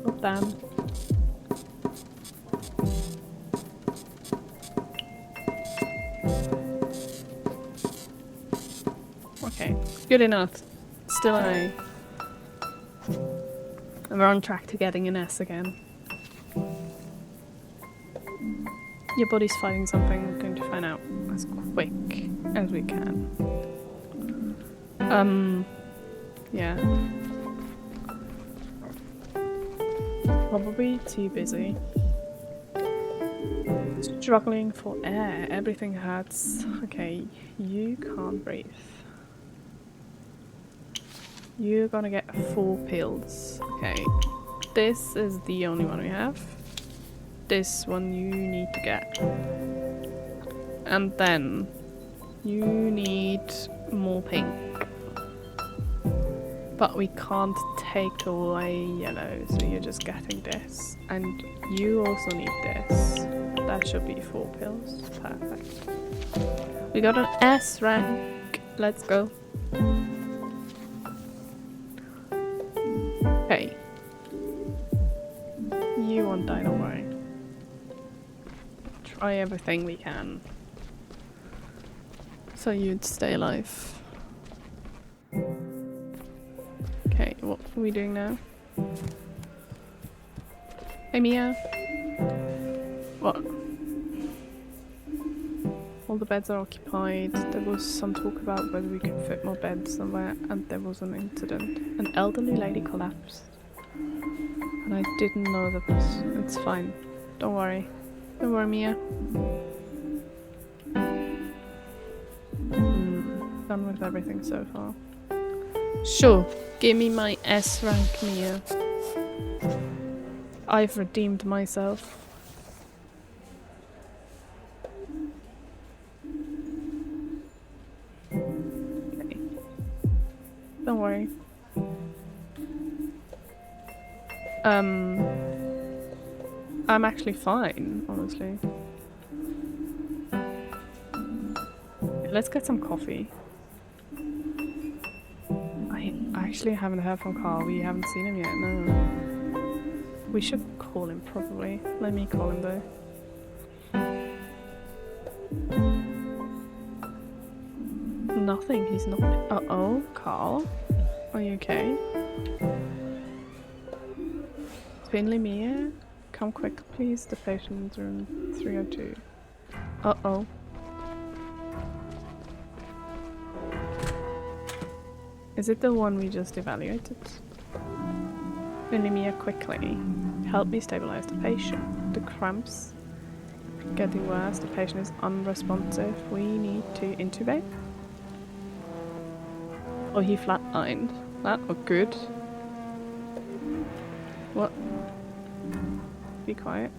Up, down. Okay, good enough. Still an A. And we're on track to getting an S again. Your body's fighting something. We're going to find out as quick as we can. Yeah. Probably too busy. Struggling for air. Everything hurts. Okay, you can't breathe. You're gonna get 4 pills. Okay, this is the only one we have. This one you need to get. And then you need more pink. But we can't take away yellow, so you're just getting this. And you also need this. That should be 4 pills. Perfect. We got an S rank. Let's go. Okay. You won't die, don't worry. Try everything we can. So you'd stay alive. Okay, what are we doing now? Hey Mia! What? All the beds are occupied. There was some talk about whether we could fit more beds somewhere, and there was an incident. An elderly lady collapsed. And I didn't know that this. It's fine. Don't worry. Don't worry, Mia. Done with everything so far. Sure, give me my S rank, Mia. I've redeemed myself. Okay. Don't worry. I'm actually fine, honestly. Let's get some coffee. I actually haven't heard from Carl. We haven't seen him yet, no. We should call him, probably. Let me call him, though. Nothing, he's not. Uh-oh, Carl? Are you okay? Finley, Mia? Come quick, please. The patient's room 302. Uh-oh. Is it the one we just evaluated? Finley, Mia, quickly. Help me stabilize the patient. The cramps are getting worse. The patient is unresponsive. We need to intubate. Oh, he flatlined. That looked good. What? Be quiet.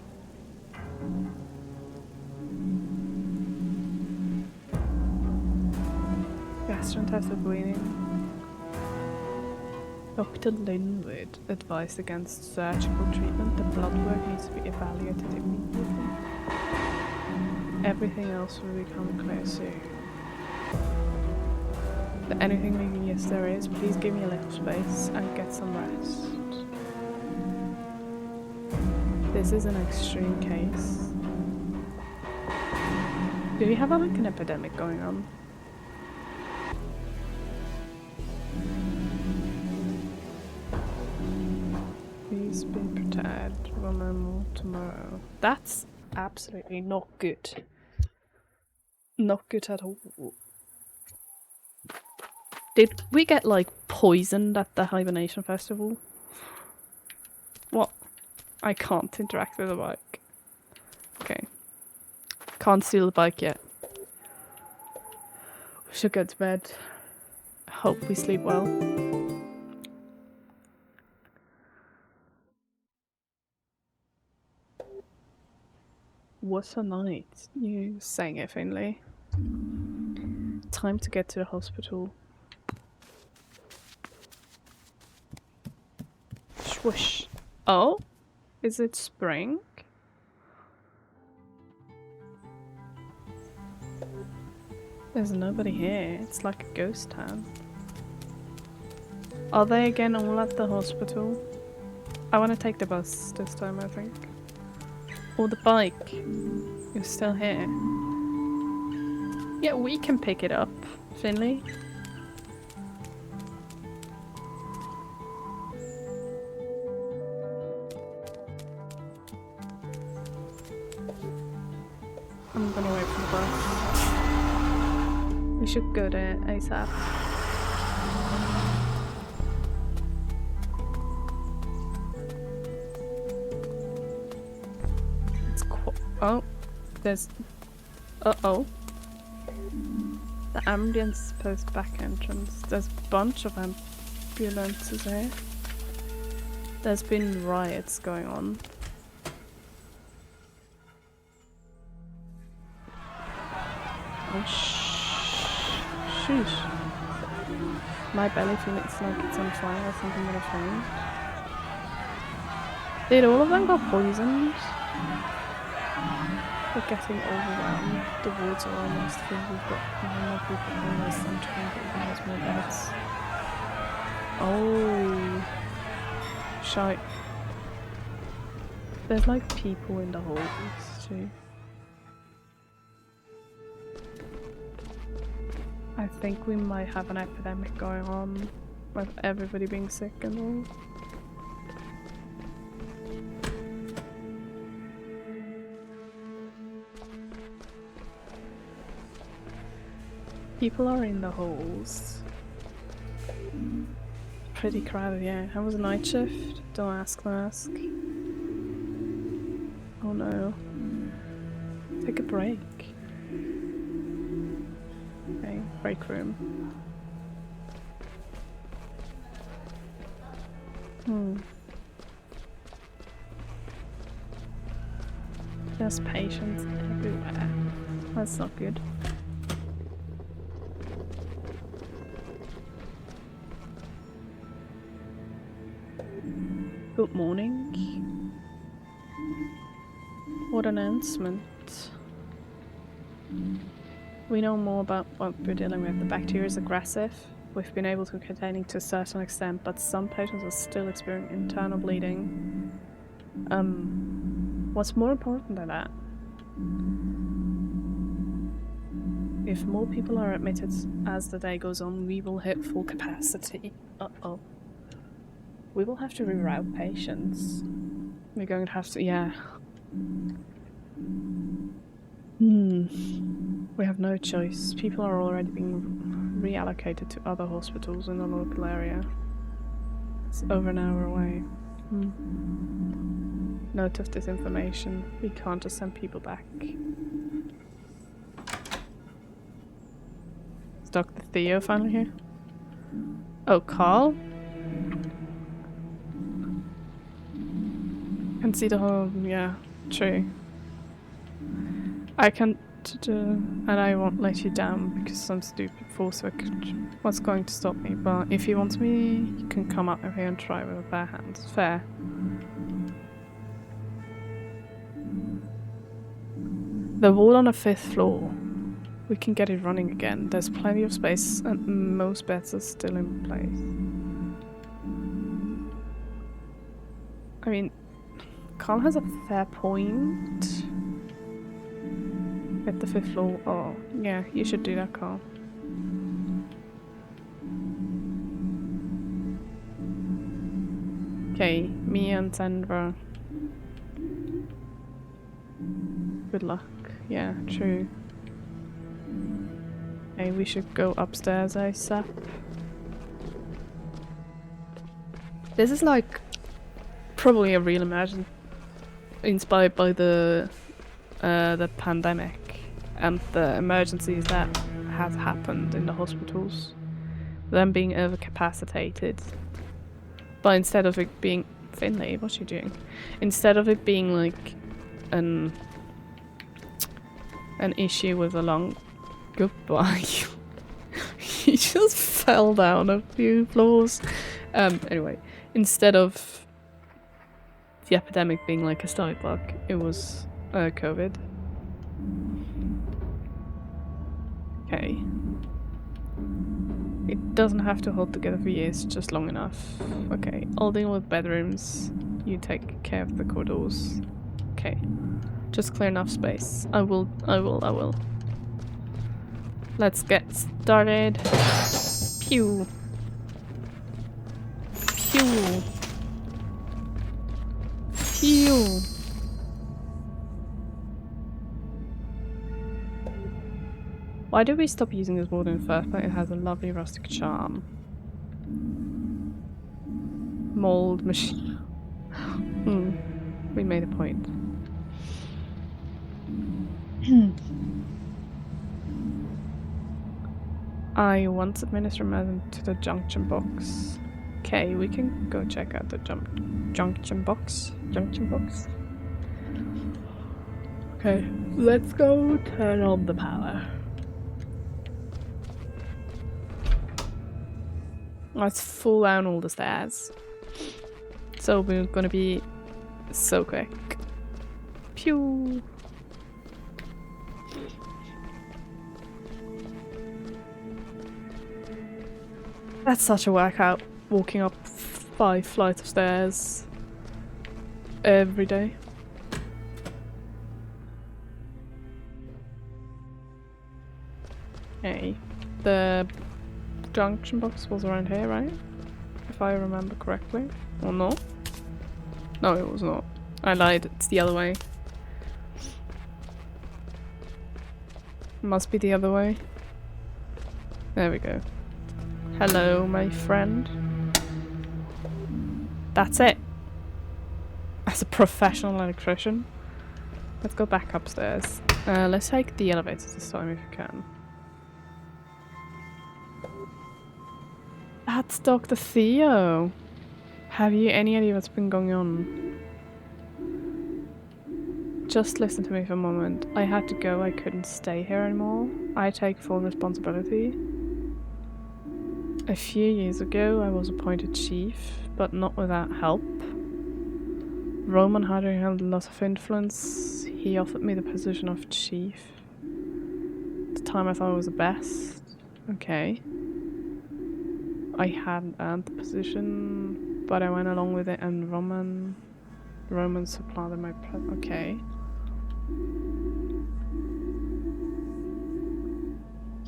Gastrointestinal bleeding. Dr. Linwood advised against surgical treatment. The blood work needs to be evaluated immediately. Everything else will become clear soon. Is there anything we can? Yes, there is. Please give me a little space and get some rest. This is an extreme case. Do we have like an epidemic going on? Just be prepared. We'll know more tomorrow. That's absolutely not good. Not good at all. Did we get like poisoned at the hibernation festival? What? I can't interact with the bike. Okay. Can't steal the bike yet. We should go to bed. Hope we sleep well. What a night. You sang it, Finley. Time to get to the hospital. Swoosh. Oh? Is it spring? There's nobody here. It's like a ghost town. Are they again all at the hospital? I want to take the bus this time, I think. Or the bike. You're still here. Yeah, we can pick it up, Finley. I'm gonna wait for the bus. We should go there ASAP. Oh, there's... Uh-oh. The ambulance post back entrance. There's a bunch of ambulances here. There's been riots going on. Oh, sheesh. My belly feels like it's on fire. I think I'm gonna faint. Did all of them got poisoned? We're getting overwhelmed. The wards are almost full. We've got more people than less than 20. There's more beds. Oh. Shite. There's like people in the halls too. I think we might have an epidemic going on with everybody being sick and all. People are in the halls. Pretty crowded, yeah. How was the night shift? Don't ask, don't ask. Oh no. Take a break. Okay, break room. There's patients everywhere. That's not good. Good morning. What announcement? We know more about what we're dealing with. The bacteria is aggressive. We've been able to contain it to a certain extent, but some patients are still experiencing internal bleeding. What's more important than that? If more people are admitted as the day goes on, we will hit full capacity. Uh-oh. We will have to reroute patients. We're going to have to, yeah. We have no choice. People are already being reallocated to other hospitals in the local area. It's over an hour away. Note of this information. We can't just send people back. Is Dr. Theo finally here? Oh, Carl? Can see the whole, yeah, true. I can't, and I won't let you down because some stupid force was going to stop me, but if you want me, you can come up here and try with a bare hand. Fair. The wall on the 5th floor. We can get it running again. There's plenty of space and most beds are still in place. I mean, Carl has a fair point. At the 5th floor. Oh, yeah, you should do that, Carl. Okay, me and Sandra. Good luck. Yeah, true. Okay, we should go upstairs ASAP. This is like probably a real imagine inspired by the pandemic and the emergencies that have happened in the hospitals. Them being overcapacitated. But instead of it being Finley, what's she doing? Instead of it being like an issue with a lung goodbye. He just fell down a few floors. Anyway, instead of the epidemic being like a stomach bug, it was COVID. Okay. It doesn't have to hold together for years, just long enough. Okay, I'll deal with bedrooms. You take care of the corridors. Okay. Just clear enough space. I will. Let's get started. Pew. Pew. Pew. Why did we stop using this board in the first place? It has a lovely rustic charm. Mold machine. We made a point. I once administered medicine to the junction box. Okay, we can go check out the junction box. Okay, let's go turn on the power. Let's fall down all the stairs. So we're gonna be so quick. Pew! That's such a workout, walking up 5 flights of stairs every day. Okay, the junction box was around here, right? If I remember correctly. Or not? No, it was not. I lied, it's the other way. Must be the other way. There we go. Hello, my friend. That's it. As a professional electrician. Let's go back upstairs. Let's take the elevator this time if you can. That's Dr. Theo. Have you any idea what's been going on? Just listen to me for a moment. I had to go, I couldn't stay here anymore. I take full responsibility. A few years ago I was appointed chief, but not without help. Roman had a lot of influence. He offered me the position of chief. At the time I thought it was the best. Okay. I hadn't earned the position, but I went along with it, and Roman supplanted my okay.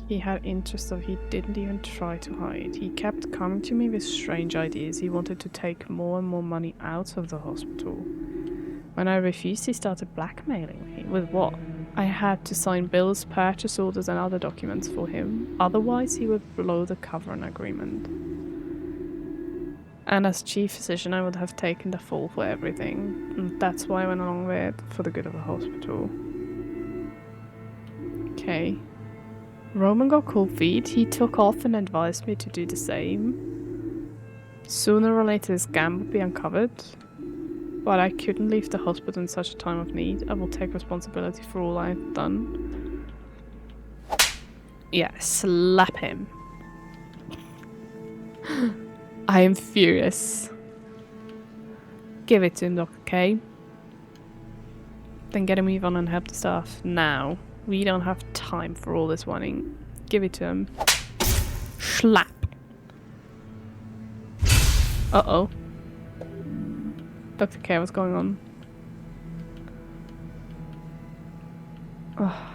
He had interests that he didn't even try to hide. He kept coming to me with strange ideas. He wanted to take more and more money out of the hospital. When I refused, he started blackmailing me. With what? I had to sign bills, purchase orders and other documents for him. Otherwise, he would blow the covenant agreement. And as chief physician, I would have taken the fall for everything. And that's why I went along with it, for the good of the hospital. Okay. Roman got cold feet. He took off and advised me to do the same. Sooner or later this scam would be uncovered. But I couldn't leave the hospital in such a time of need. I will take responsibility for all I've done. Yeah, slap him. I am furious. Give it to him, Dr. K. Then get a move on and help the staff now. We don't have time for all this whining. Give it to him. Slap. Uh-oh. Dr. K, what's going on? Oh.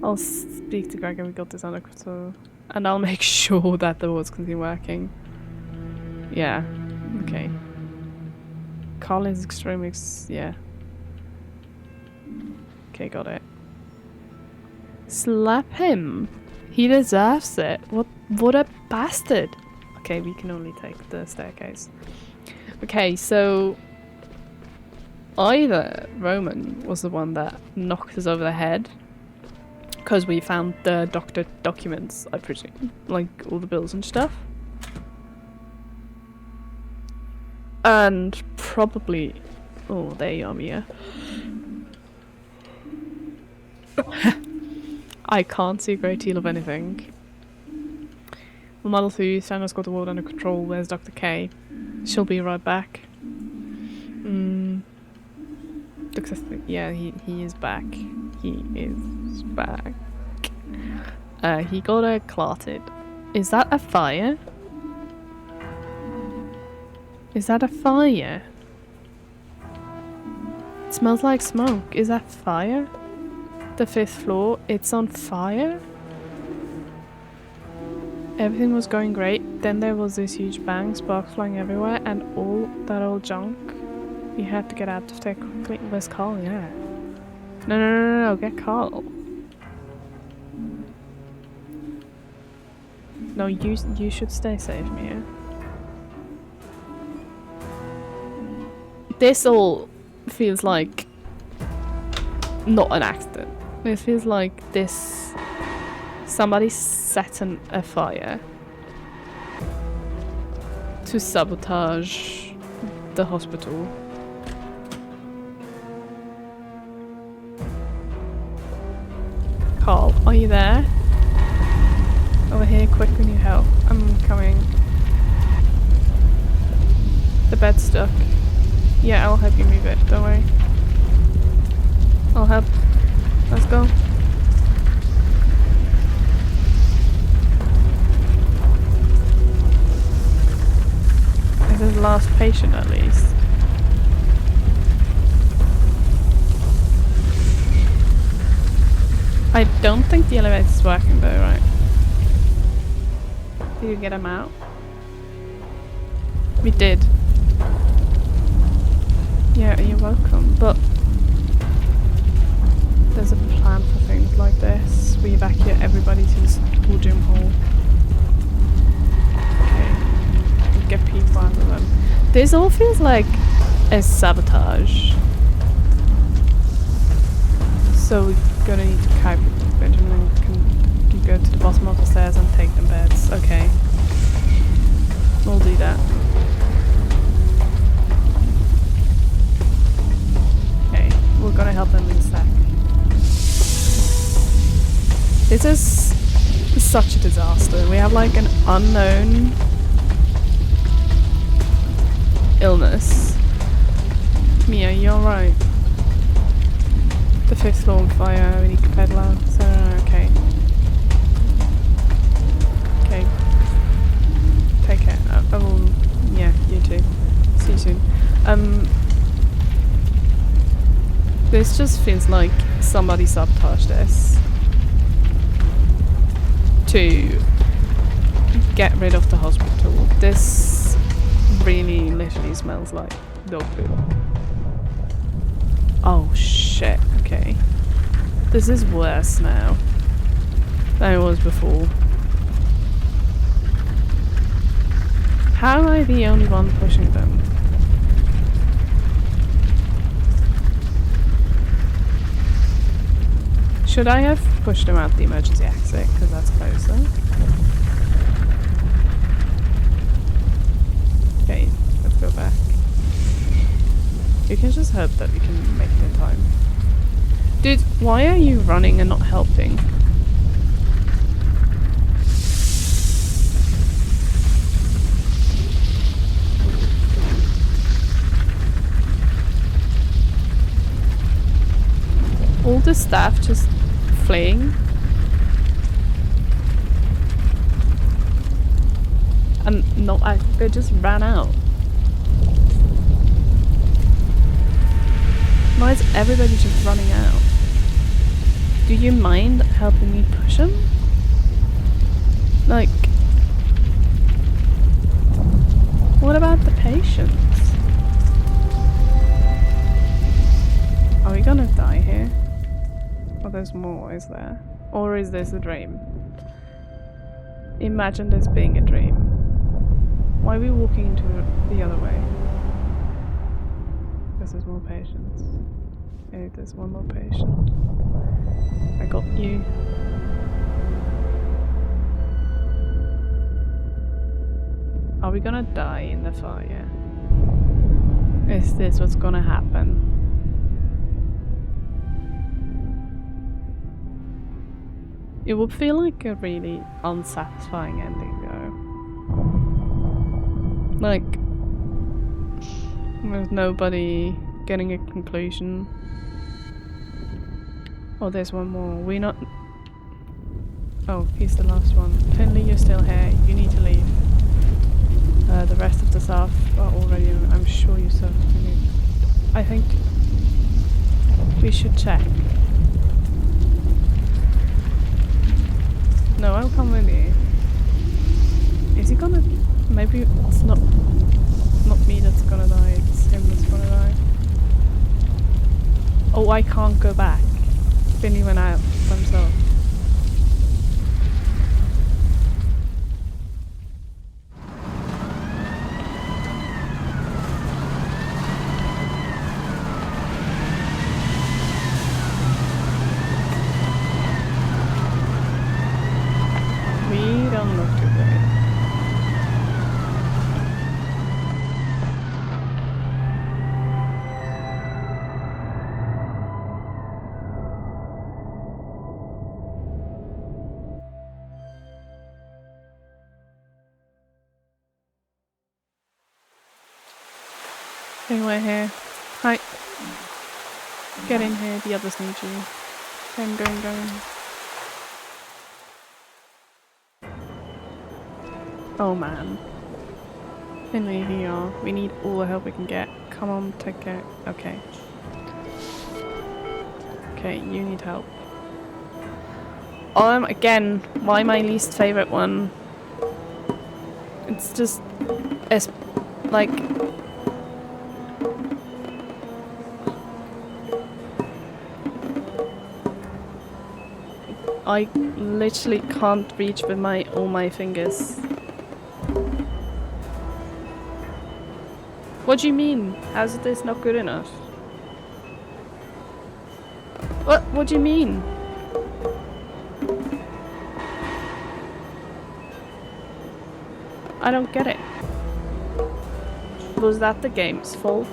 I'll speak to Greg and we got this under control. And I'll make sure that the doors continue working. Yeah. Okay. Carl is extremely... yeah. Okay, got it. Slap him. He deserves it. What a bastard. Okay, we can only take the staircase. Okay, so either Roman was the one that knocked us over the head, because we found the doctor documents, I presume, like all the bills and stuff. And probably... oh, there you are, Mia. I can't see a great deal of anything. The Model 2, Sandra's got the world under control. Where's Dr. K? She'll be right back. Yeah, he is back. He is back. He got her clotted. Is that a fire? Is that a fire? It smells like smoke. Is that fire? The 5th floor, it's on fire? Everything was going great, then there was this huge bang, sparks flying everywhere, and all that old junk. We had to get out of there quickly. Where's Carl? Yeah. No, get Carl. No, you should stay safe, Mia. This all feels like not an accident. It feels like this... somebody set a fire to sabotage the hospital. Carl, are you there? Over here, quick, we need help. I'm coming. The bed's stuck. Yeah, I'll help you move it, don't worry. I'll help. Let's go. This is the last patient, at least. I don't think the elevator's working though, right? Did you get him out? We did. Yeah, you're welcome, but there's a plan for things like this. We evacuate everybody to the school gym hall. Okay. And get people out of them. This all feels like a sabotage. So we're gonna need to carry Benjamin can go to the bottom of the stairs and take them beds. Okay. We'll do that. Okay, we're gonna help them in a sec. This is such a disaster. We have like an unknown illness. Mia, you're right. The 5th floor on fire, we need to pedal out. So, okay. Okay. Take care. Yeah, you too. See you soon. This just feels like somebody sabotaged this to get rid of the hospital. This really literally smells like dog food. Oh shit, okay. This is worse now than it was before. How am I the only one pushing them? Should I have pushed them out the emergency exit because that's closer? Okay, let's go back. You can just hope that we can make it in time. Dude, why are you running and not helping? All the staff just fleeing. And they just ran out. Why is everybody just running out? Do you mind helping me push him? Like... What about the patients? Are we gonna die here? Oh, there's more, is there? Or is this a dream? Imagine this being a dream. Why are we walking into the other way? This is more patients. Hey, there's one more patient. I got you. Are we gonna die in the fire? Is this what's gonna happen? It would feel like a really unsatisfying ending though. Like, there's nobody getting a conclusion. Oh, there's one more. We not... Oh, he's the last one. Finley, you're still here. You need to leave. The rest of the staff are already... I'm sure you still have to leave. I think we should check. No, I'll come with you. Is he gonna... Maybe it's not me that's gonna die, it's him that's gonna die. Oh, I can't go back. Finley went out by himself. We don't look too great. Anyway, here. Hi. Get in here, the others need you. Going. Oh man. Finley, here you are. We need all the help we can get. Come on, take care. Okay. Okay, you need help. Again, why my least favorite one? It's just... It's like... I literally can't reach with all my fingers. What do you mean? How's this not good enough? What do you mean? I don't get it. Was that the game's fault?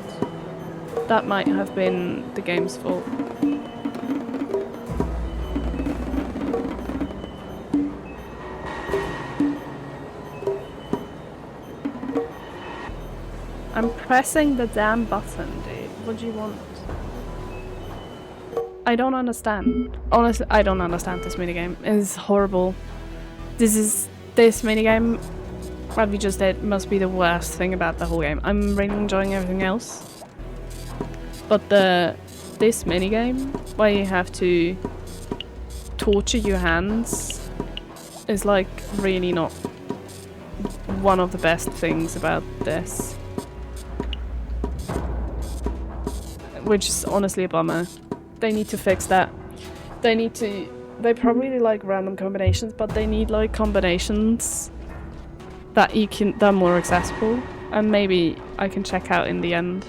That might have been the game's fault. I'm pressing the damn button, dude. What do you want? I don't understand. Honestly, I don't understand this minigame. It's horrible. This minigame, what we just did, must be the worst thing about the whole game. I'm really enjoying everything else. But this minigame, where you have to torture your hands, is like really not one of the best things about this. Which is honestly a bummer. They need to fix that. They probably like random combinations, but they need like combinations that are more accessible. And maybe I can check out in the end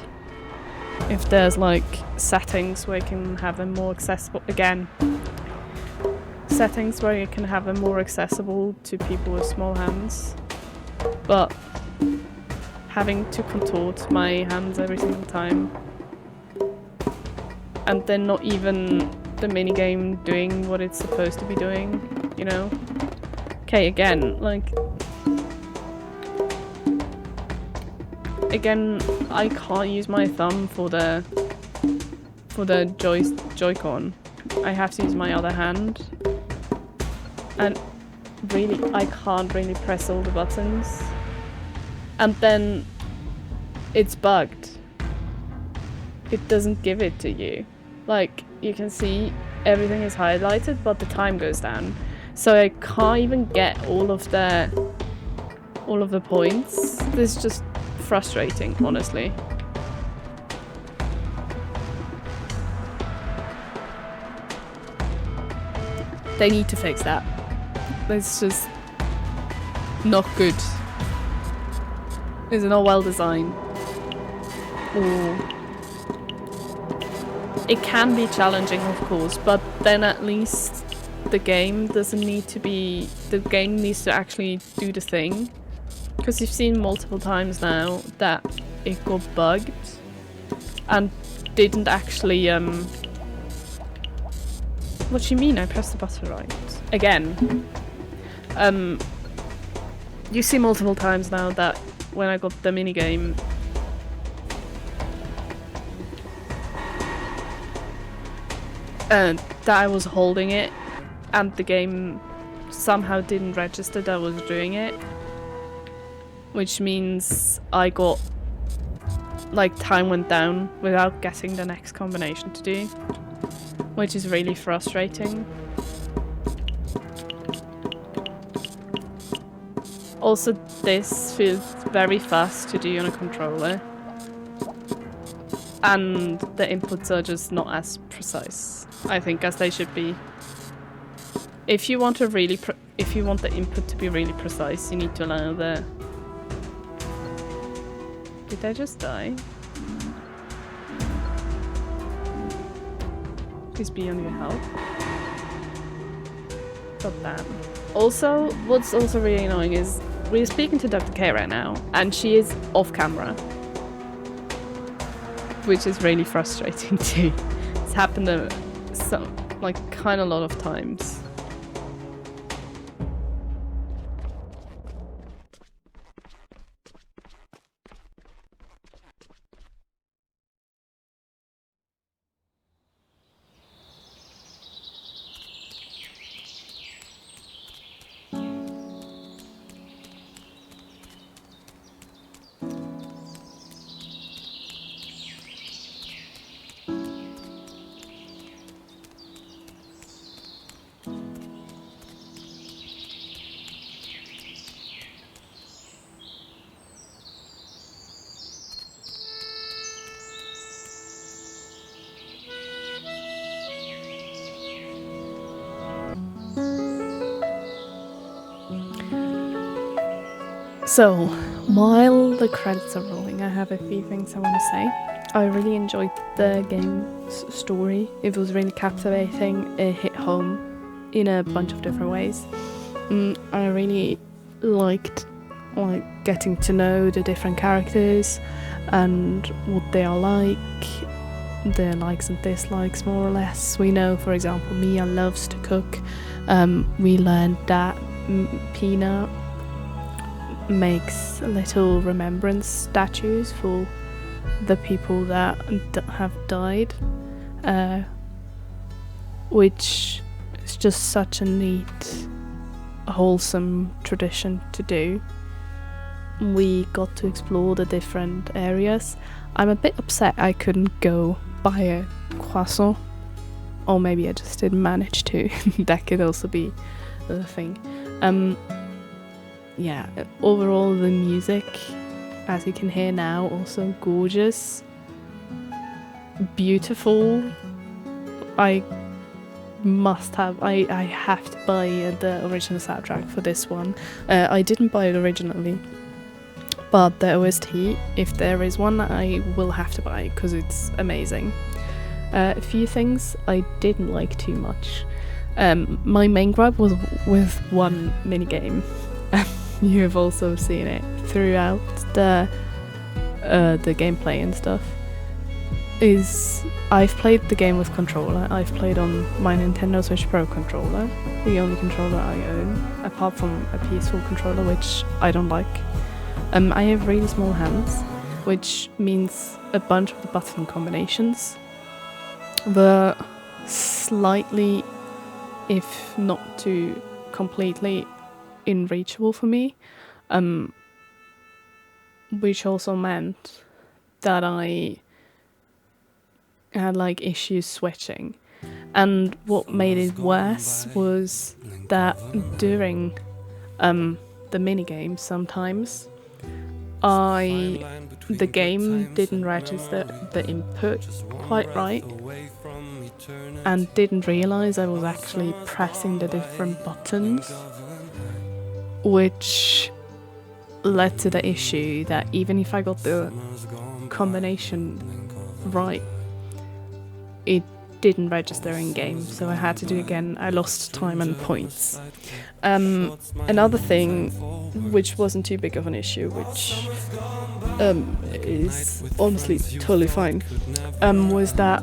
if there's like settings where you can have them more accessible. Again, settings where you can have them more accessible to people with small hands. But having to contort my hands every single time, and then not even the minigame doing what it's supposed to be doing, you know? Okay, again, like... Again, I can't use my thumb for the Joy-Con. I have to use my other hand. And really, I can't really press all the buttons. And then it's bugged. It doesn't give it to you. Like, you can see everything is highlighted, but the time goes down. So I can't even get all of the points. There's just frustrating, honestly. They need to fix that. It's just not good. It's not well designed. Or it can be challenging, of course, but then at least the game doesn't need to be... The game needs to actually do the thing. Because you've seen multiple times now that it got bugged and didn't actually... What do you mean? I pressed the button right. Again. You see multiple times now that when I got the minigame... that I was holding it and the game somehow didn't register that I was doing it. Which means I got... like, time went down without getting the next combination to do. Which is really frustrating. Also, this feels very fast to do on a controller. And the inputs are just not as precise, I think, as they should be. If you want to really if you want the input to be really precise, you need to allow the... Did I just die? Please be on your health. God damn. Also, what's also really annoying is we're speaking to Dr. K right now, and she is off camera. Which is really frustrating too. It's happened kind of a lot of times. So, while the credits are rolling, I have a few things I want to say. I really enjoyed the game's story. It was really captivating. It hit home in a bunch of different ways. I really liked getting to know the different characters and what they are like, their likes and dislikes, more or less. We know, for example, Mia loves to cook. We learned that Pina makes little remembrance statues for the people that have died, which is just such a neat, wholesome tradition to do. We got to explore the different areas. I'm a bit upset I couldn't go buy a croissant, or maybe I just didn't manage to. That could also be the thing. Yeah, overall the music, as you can hear now, also gorgeous, beautiful. I have to buy the original soundtrack for this one. I didn't buy it originally, but the OST, if there is one, I will have to buy because it's amazing. A few things I didn't like too much. My main gripe was with one minigame. You have also seen it throughout the gameplay and stuff. I've played the game with controller. I've played on my Nintendo Switch Pro controller, the only controller I own, apart from a PS4 controller, which I don't like. I have really small hands, which means a bunch of the button combinations were slightly, if not too completely, unreachable for me, which also meant that I had issues switching. And what made it worse was that during the minigame sometimes the game didn't register the input quite right and didn't realise I was actually pressing the different buttons, which led to the issue that even if I got the combination right, it didn't register in game, so I had to do it again. I lost time and points. Another thing, which wasn't too big of an issue, which is honestly totally fine, was that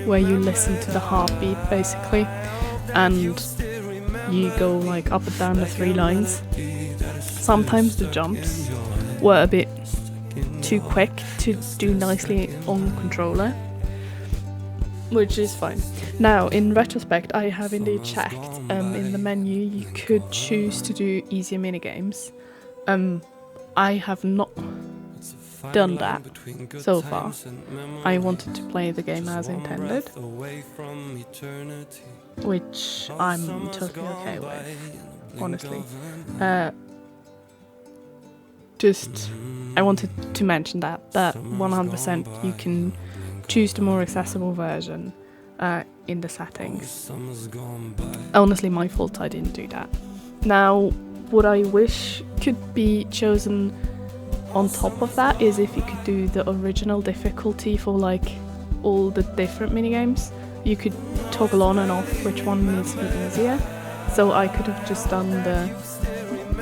where you listen to the heartbeat basically, and you go like up and down the 3 lines. Sometimes the jumps were a bit too quick to do nicely on controller, which is fine. Now, in retrospect, I have indeed checked. In the menu, you could choose to do easier minigames. I have not done that so far. I wanted to play the game as intended, which I'm totally okay with, honestly. I wanted to mention that 100% you can choose the more accessible version in the settings. Honestly, my fault I didn't do that. Now, what I wish could be chosen on top of that is if you could do the original difficulty for like all the different minigames. You could toggle on and off which one needs to be easier. So I could have just done the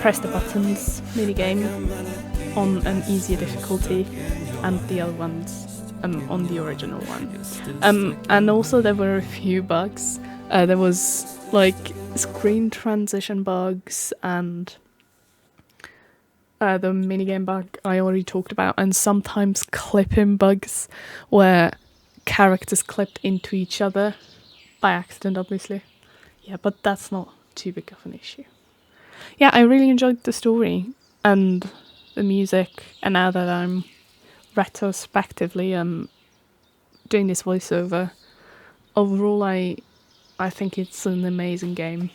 press the buttons minigame on an easier difficulty and the other ones on the original one. And also there were a few bugs. There was like screen transition bugs and the minigame bug I already talked about, and sometimes clipping bugs where characters clipped into each other by accident, obviously. Yeah, but that's not too big of an issue. Yeah, I really enjoyed the story and the music, and now that I'm retrospectively doing this voiceover, overall I think it's an amazing game.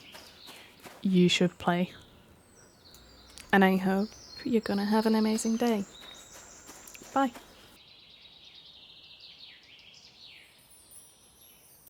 You should play. And I hope you're gonna have an amazing day. Bye.